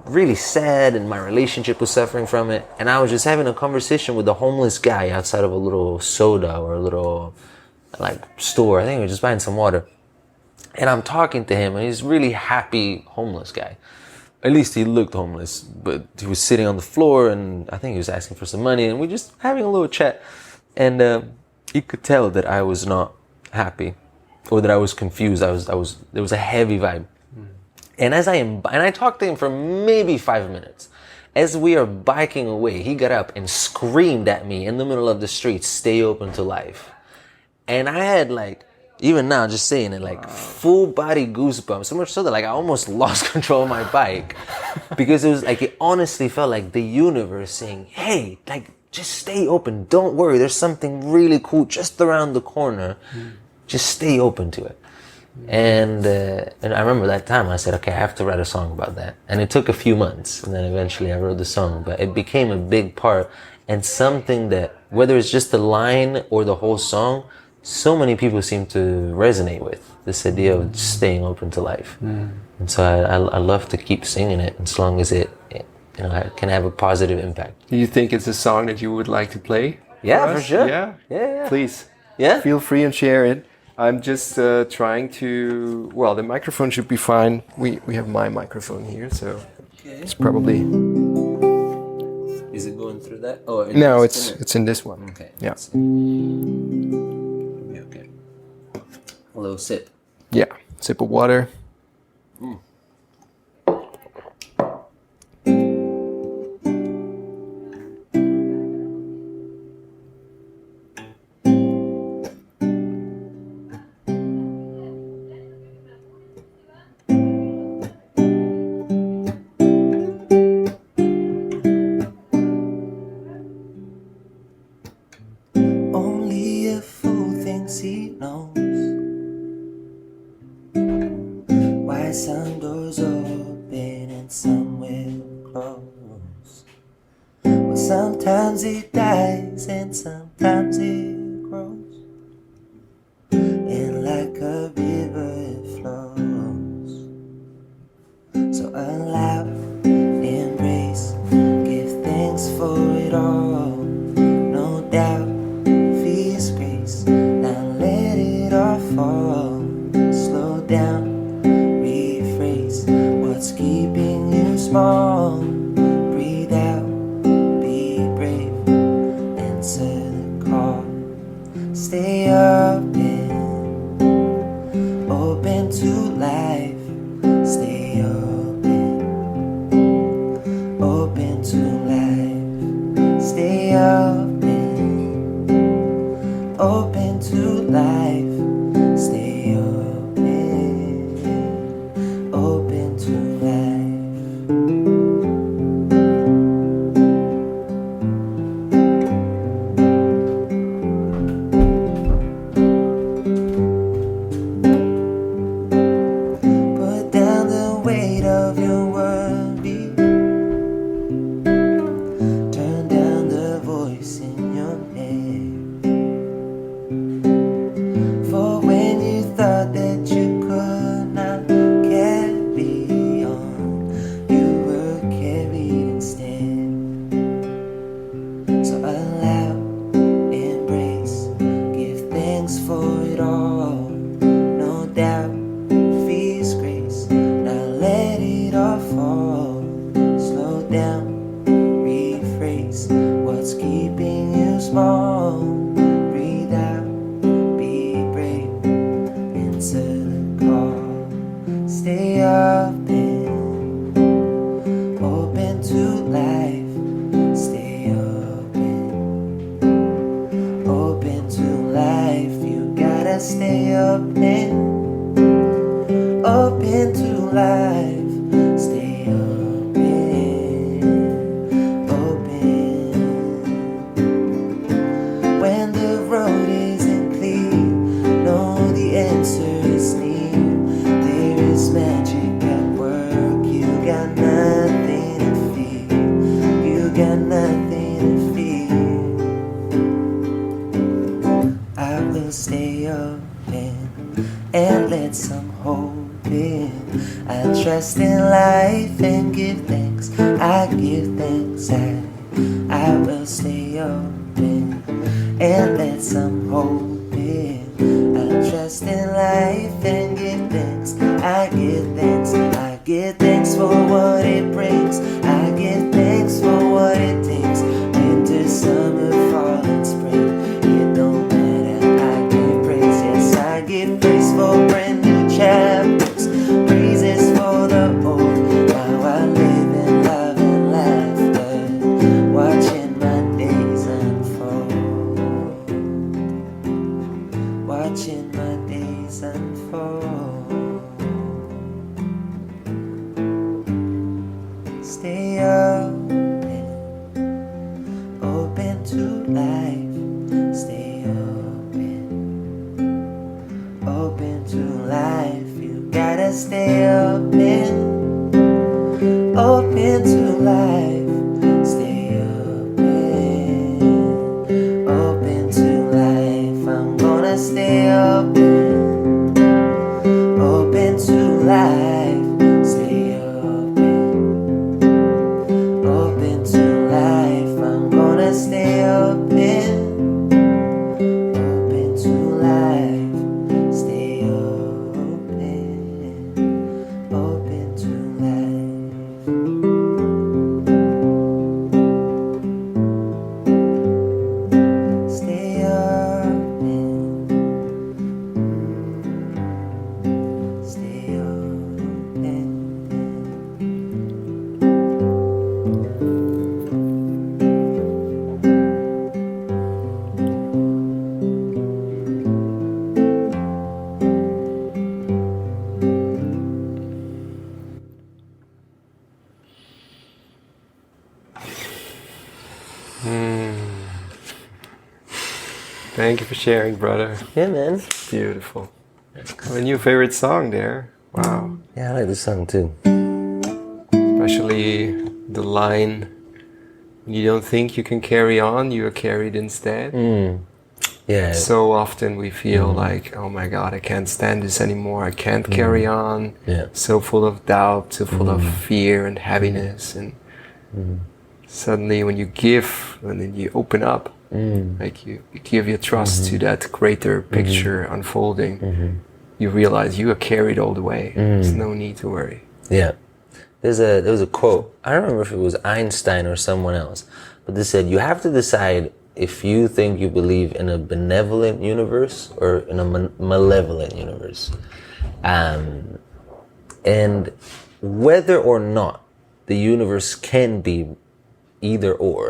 really sad, and my relationship was suffering from it. And I was just having a conversation with a homeless guy outside of a little soda or a little like store. I think we were just buying some water. And I'm talking to him, and he's a really happy homeless guy. At least he looked homeless, but he was sitting on the floor, and I think he was asking for some money, and we're just having a little chat. And he could tell that I was not happy, or that I was confused. There was a heavy vibe. And I talked to him for maybe 5 minutes. As we are biking away, he got up and screamed at me in the middle of the street, "Stay open to life." And I had, like, even now just saying it, like, full body goosebumps. So much so that, like, I almost lost control of my bike. Because it was like, it honestly felt like the universe saying, hey, like, just stay open. Don't worry. There's something really cool just around the corner. Just stay open to it. And I remember that time I said, okay, I have to write a song about that. And it took a few months, and then eventually I wrote the song. But it became a big part, and something that, whether it's just the line or the whole song, so many people seem to resonate with this idea of staying open to life. And so I love to keep singing it, as long as it can have a positive impact. Do you think it's a song that you would like to play? Yeah, for sure. Yeah. Please. Yeah. Feel free and share it. I'm just trying to. Well, the microphone should be fine. We have my microphone here, so it's probably. Is it going through? through that? Oh, No, it's in this one. Okay. Yeah. Okay. A little sip. Yeah. Sip of water. Only a fool thinks he knows why some doors open and some will close. Well, sometimes it dies and sometimes it grows, and like a river it flows. So allow, embrace, give thanks for it all. No doubt, His grace. Now let it all fall. Slow down, rephrase what's keeping you small. Breathe out, be brave, answer the call. Stay open to life. Stay open to life. Stay open to life. Stay open to life. Put down the weight of your worry. Turn down the voice in your head. For when you thought that you could not carry on, you were carried instead. So allow, embrace, give thanks for it all. No doubt, His grace. Now let it all fall. Slow down, rephrase what's keeping you small. Breathe out, be brave, answer the call. Stay open to life. Stay open to life. You gotta stay open to life. Stay open. When the road isn't clear, know the answer is near. There is magic at work. You got nothing to fear. You got nothing to fear. I will stay open and let some hope in. I trust in life and give thanks. I give thanks. I will stay open and let some hope in. I trust in life and give thanks. I give thanks. I give thanks for what it brings. I give thanks for what it takes. Winter, summer, fall and spring. It don't matter. I give praise. Yes, I give praise for brand new chapters. Praises for the old. Now I live in love and laughter, watching my days unfold. Watching my days unfold. Stay open to life. Stay open to life. You gotta stay open to life. Stay open to life. I'm gonna stay open to life. Stay open to life. I'm gonna stay open to life. Stay open to life. Thank you for sharing, brother. Yeah, man. Beautiful. A new favorite song there. Wow. Yeah, I like this song too. Especially the line, "You don't think you can carry on, you are carried instead." Yeah. So often we feel like, oh my God, I can't stand this anymore. I can't carry on. Yeah. So full of doubt, so full of fear and heaviness. And suddenly when you give and then you open up, like you give your trust to that greater picture unfolding, you realize you are carried all the way. There's no need to worry. Yeah. There was a quote. I don't remember if it was Einstein or someone else, but they said, you have to decide if you think you believe in a benevolent universe or in a malevolent universe. And whether or not the universe can be either or.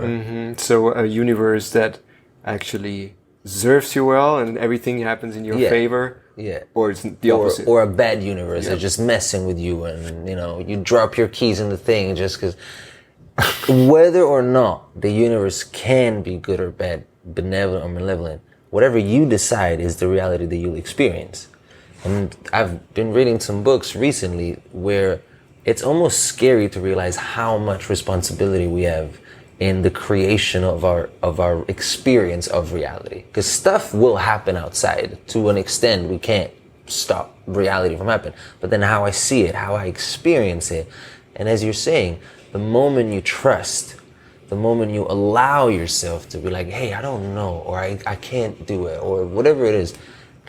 So a universe that actually serves you well and everything happens in your favor. Yeah. Or it's the opposite. Or a bad universe that's just messing with you and, you drop your keys in the thing just because. Whether or not the universe can be good or bad, benevolent or malevolent, whatever you decide is the reality that you'll experience. And I've been reading some books recently where it's almost scary to realize how much responsibility we have in the creation of our experience of reality. Because stuff will happen outside. To an extent, we can't stop reality from happening. But then how I see it, how I experience it, and as you're saying, the moment you trust, the moment you allow yourself to be like, hey, I don't know, or I can't do it, or whatever it is,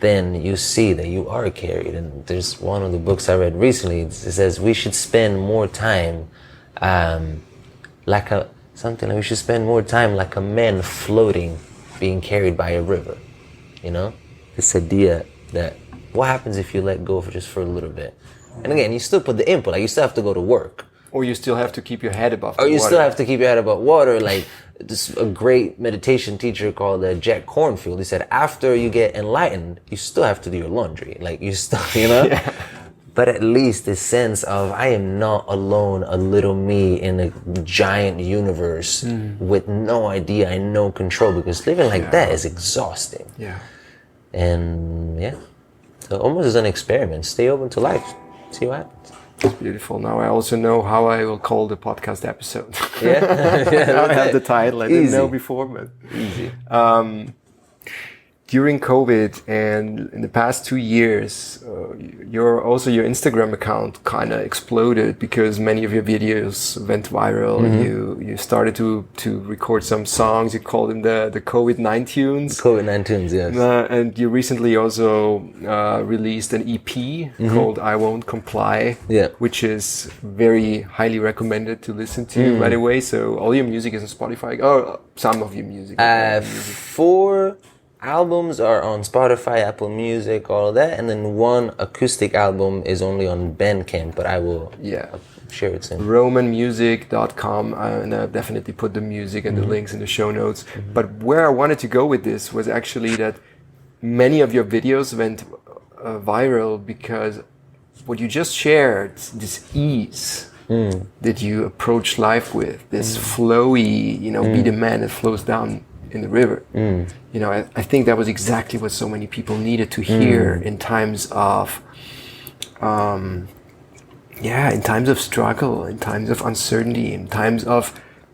then you see that you are carried. And there's one of the books I read recently, it says we should spend more time we should spend more time like a man floating, being carried by a river. This idea that what happens if you let go for a little bit? And again, you still put the input, like you still have to go to work. Or you still have to keep your head above the water. still have to keep your head above water. Like a great meditation teacher called Jack Kornfield, he said, after you get enlightened, you still have to do your laundry. Like you still, Yeah. But at least this sense of I am not alone, a little me in a giant universe with no idea and no control, because living like that is exhausting. Yeah. And so almost as an experiment, stay open to life, see what happens. It's beautiful. Now I also know how I will call the podcast episode. Now I have the title. I didn't know before, but easy. During COVID and in the past 2 years, your Instagram account kind of exploded because many of your videos went viral. You started to record some songs. You called them the COVID-9 tunes. COVID-9 tunes, yes. And you recently also released an EP called I Won't Comply, which is very highly recommended to listen to, by the way. So all your music is on Spotify. Oh, some of your music. 4 albums are on Spotify, Apple Music, all of that, and then 1 acoustic album is only on Bandcamp, but I will share it soon. Roamanmusic.com, and I'll definitely put the music and the links in the show notes. But where I wanted to go with this was actually that many of your videos went viral because what you just shared, this ease that you approach life with, this flowy, be the man that flows down in the river. I think that was exactly what so many people needed to hear in times of in times of struggle, in times of uncertainty, in times of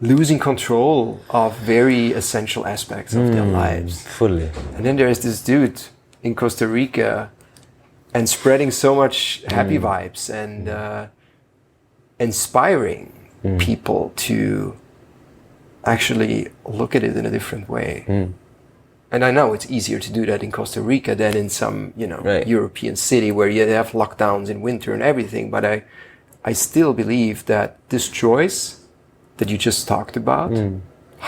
losing control of very essential aspects of their lives. Fully. And then there is this dude in Costa Rica and spreading so much happy vibes and inspiring people to actually look at it in a different way. And I know it's easier to do that in Costa Rica than in some, European city where you have lockdowns in winter and everything. But I still believe that this choice that you just talked about,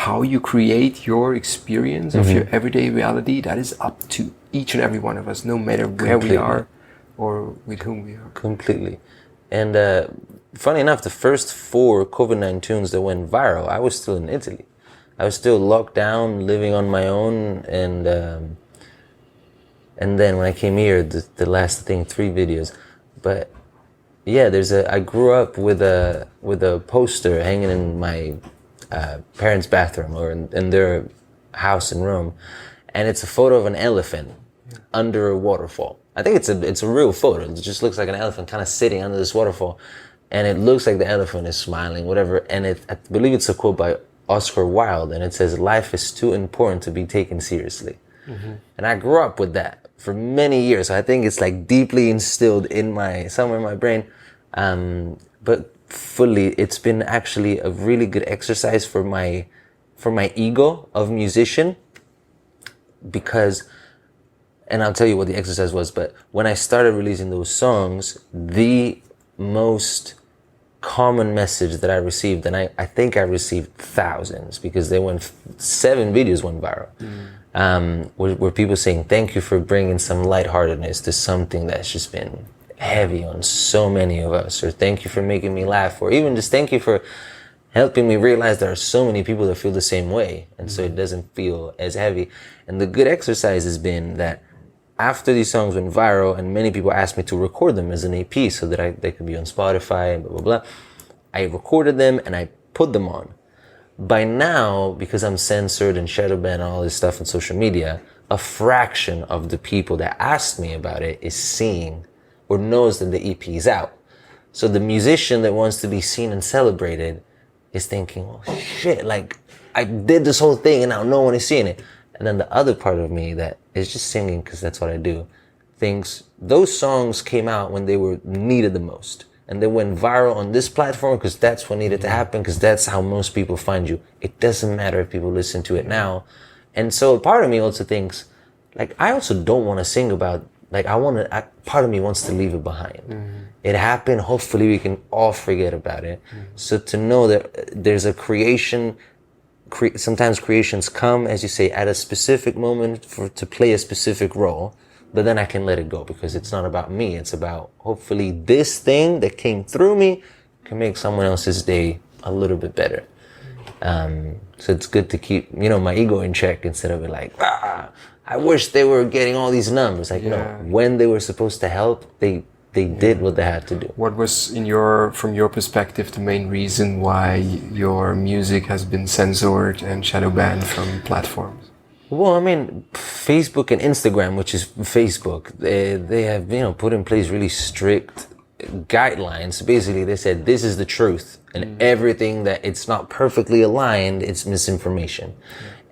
how you create your experience of your everyday reality, that is up to each and every one of us, no matter where we are or with whom we are. Completely. And funny enough, the first 4 COVID-9 tunes that went viral, I was still in Italy. I was still locked down, living on my own, and then when I came here, the last 3 videos. But I grew up with a poster hanging in my parents' bathroom or in their house in Rome, and it's a photo of an elephant under a waterfall. I think it's a real photo. It just looks like an elephant kind of sitting under this waterfall, and it looks like the elephant is smiling, whatever. And I believe it's a quote by Oscar Wilde, and it says, "Life is too important to be taken seriously." And I grew up with that for many years. So I think it's like deeply instilled in somewhere in my brain. But fully, it's been actually a really good exercise for my ego of musician, because, and I'll tell you what the exercise was, but when I started releasing those songs, the most common message that I received, and I think I received thousands, because 7 videos went viral, were people saying, "Thank you for bringing some lightheartedness to something that's just been heavy on so many of us," or "Thank you for making me laugh," or even just "Thank you for helping me realize there are so many people that feel the same way, and so it doesn't feel as heavy." And the good exercise has been that after these songs went viral, and many people asked me to record them as an EP so that they could be on Spotify and blah, blah, blah, I recorded them and I put them on. By now, because I'm censored and shadow banned and all this stuff on social media, a fraction of the people that asked me about it is seeing or knows that the EP is out. So the musician that wants to be seen and celebrated is thinking, "Oh shit, like I did this whole thing and now no one is seeing it." And then the other part of me that is just singing because that's what I do, thinks those songs came out when they were needed the most. And they went viral on this platform because that's what needed to happen, because that's how most people find you. It doesn't matter if people listen to it now. And so part of me also thinks, like, I also don't want to sing about, like, part of me wants to leave it behind. It happened. Hopefully we can all forget about it. So to know that there's a creation, sometimes creations come, as you say, at a specific moment to play a specific role, but then I can let it go because it's not about me. It's about hopefully this thing that came through me can make someone else's day a little bit better. So it's good to keep, my ego in check instead of it like, I wish they were getting all these numbers. Like, no, when they were supposed to help, they did what they had to do. What was, from your perspective, the main reason why your music has been censored and shadow banned from platforms? Well, I mean, Facebook and Instagram, which is Facebook, they have, put in place really strict guidelines. Basically, they said, this is the truth. And everything that it's not perfectly aligned, it's misinformation.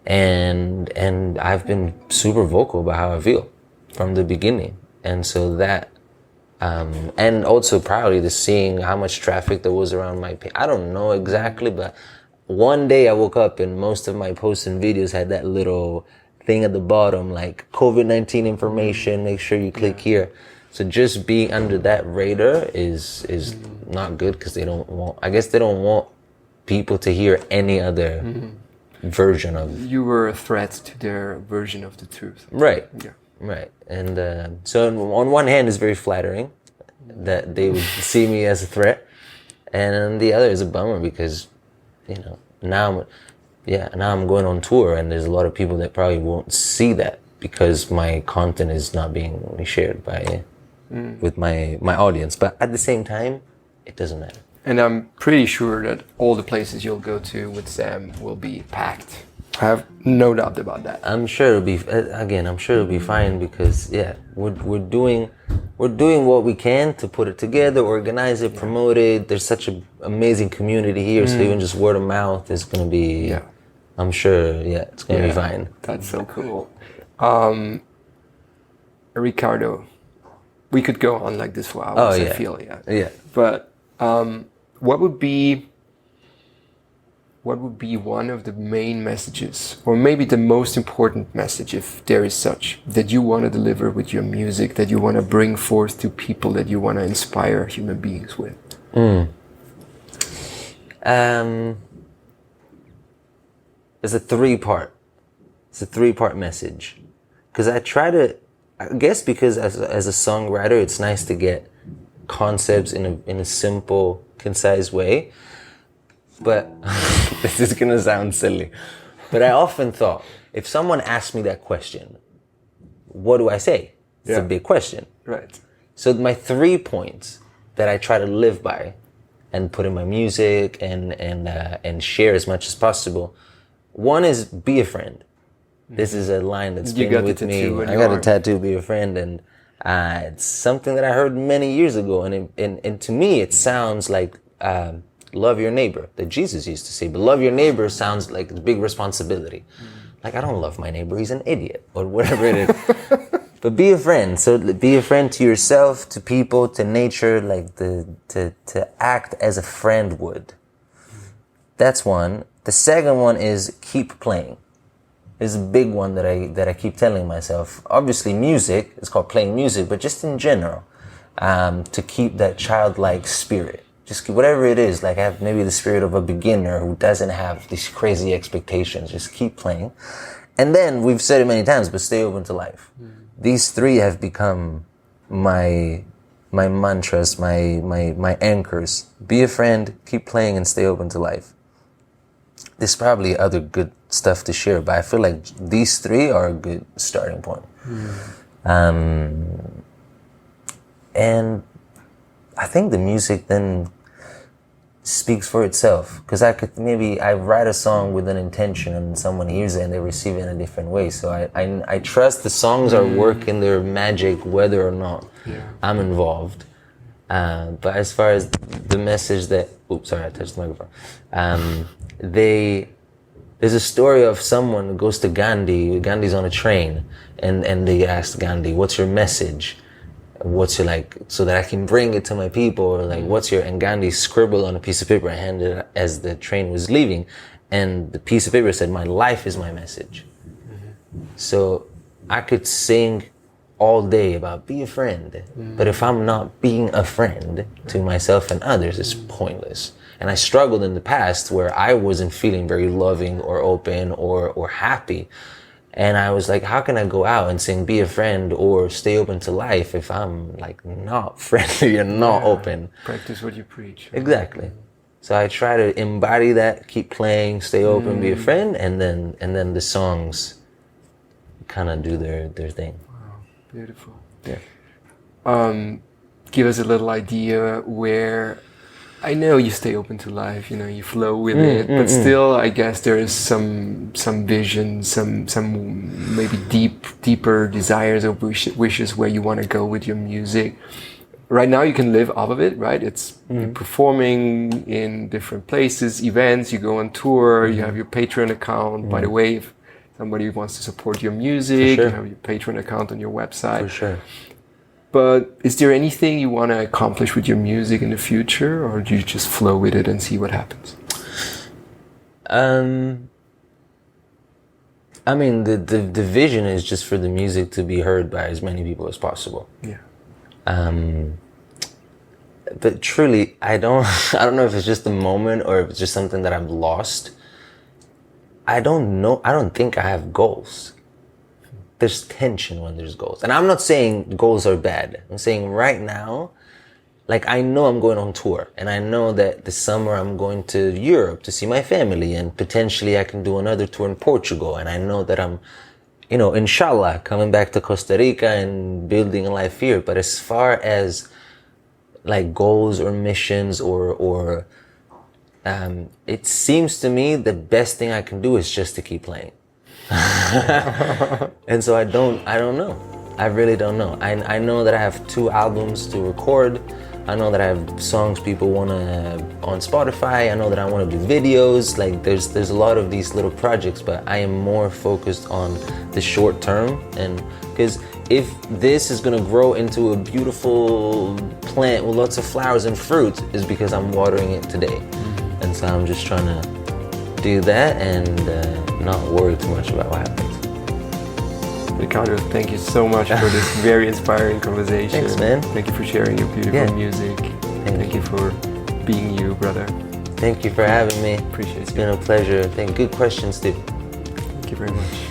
And I've been super vocal about how I feel from the beginning. And so that, and also probably the seeing how much traffic there was around my page. I don't know exactly, but one day I woke up and most of my posts and videos had that little thing at the bottom, like COVID-19 information, make sure you click here. So just being under that radar is not good, because they don't want people to hear any other version of. You were a threat to their version of the truth. Right. Yeah. Right. And so on one hand, it's very flattering that they would see me as a threat, and on the other is a bummer because, now I'm going on tour, and there's a lot of people that probably won't see that because my content is not being shared with my audience. But at the same time, it doesn't matter. And I'm pretty sure that all the places you'll go to with Sam will be packed. I have no doubt about that. I'm sure it'll be fine because we're doing what we can to put it together, organize it, promote it. There's such an amazing community here, so even just word of mouth is going to be, I'm sure, it's going to be fine. That's so cool. Riccardo, we could go on like this for hours, I feel, But what would be one of the main messages, or maybe the most important message, if there is such, that you want to deliver with your music, that you want to bring forth to people, that you want to inspire human beings with? It's a three-part message. Because I guess because as a songwriter, it's nice to get concepts in a simple, concise way. But this is going to sound silly. But I often thought, if someone asked me that question, what do I say? It's a big question. Right. So my 3 points that I try to live by and put in my music and share as much as possible. One is be a friend. This is a line that's You been got the with me. tattoo on I your got a arm. tattoo, be a friend, and it's something that I heard many years ago, and to me it sounds like love your neighbor, that Jesus used to say. But love your neighbor sounds like a big responsibility. Like, I don't love my neighbor, he's an idiot, or whatever it is. But be a friend. So be a friend to yourself, to people, to nature, like to act as a friend would. That's one. The second one is keep playing. Is a big one that I keep telling myself. Obviously music, it's called playing music, but just in general, to keep that childlike spirit. Just whatever it is, like have maybe the spirit of a beginner who doesn't have these crazy expectations. Just keep playing. And then, we've said it many times, but stay open to life. These three have become my mantras, my anchors. Be a friend, keep playing, and stay open to life. There's probably other good stuff to share, but I feel like these three are a good starting point. And I think the music then speaks for itself, because I write a song with an intention and someone hears it and they receive it in a different way. So I trust the songs are working their magic whether or not I'm involved. But as far as the message that, oops, sorry, I touched the microphone. There's a story of someone who goes to Gandhi. Gandhi's on a train, and they asked Gandhi, "What's your message? What's your, like, so that I can bring it to my people?" Or like, "What's your?" And Gandhi scribbled on a piece of paper and handed it as the train was leaving, and the piece of paper said, "My life is my message." So I could sing all day about be a friend, but if I'm not being a friend to myself and others, it's pointless. And I struggled in the past where I wasn't feeling very loving or open or happy. And I was like, how can I go out and sing be a friend or stay open to life if I'm like not friendly and not open? Practice what you preach. Exactly. So I try to embody that, keep playing, stay open, be a friend, and then the songs kind of do their thing. Wow, beautiful. Yeah. Give us a little idea where, I know you stay open to life, you flow with it, but still, I guess there is some vision, some maybe deeper desires or wishes where you want to go with your music. Right now, you can live off of it, right? It's you're performing in different places, events. You go on tour. You have your Patreon account. By the way, if somebody wants to support your music, you have your Patreon account on your website. For sure. But is there anything you want to accomplish with your music in the future, or do you just flow with it and see what happens? I mean, the vision is just for the music to be heard by as many people as possible. Yeah. But truly, I don't know if it's just a moment or if it's just something that I've lost. I don't know. I don't think I have goals. There's tension when there's goals. And I'm not saying goals are bad. I'm saying right now, like, I know I'm going on tour, and I know that this summer I'm going to Europe to see my family, and potentially I can do another tour in Portugal. And I know that I'm, inshallah, coming back to Costa Rica and building a life here. But as far as like goals or missions or it seems to me the best thing I can do is just to keep playing. And so I don't know. I really don't know. I know that I have 2 albums to record. I know that I have songs people want to on Spotify. I know that I want to do videos. Like there's a lot of these little projects, but I am more focused on the short term. And because if this is gonna grow into a beautiful plant with lots of flowers and fruit, is because I'm watering it today. And so I'm just trying to do that and not worry too much about what happens. Riccardo, thank you so much for this very inspiring conversation. Thanks, man. Thank you for sharing your beautiful music. Thank you for being you, brother. Thank you for having me. Appreciate it. It's been a pleasure. Good questions, too. Thank you very much.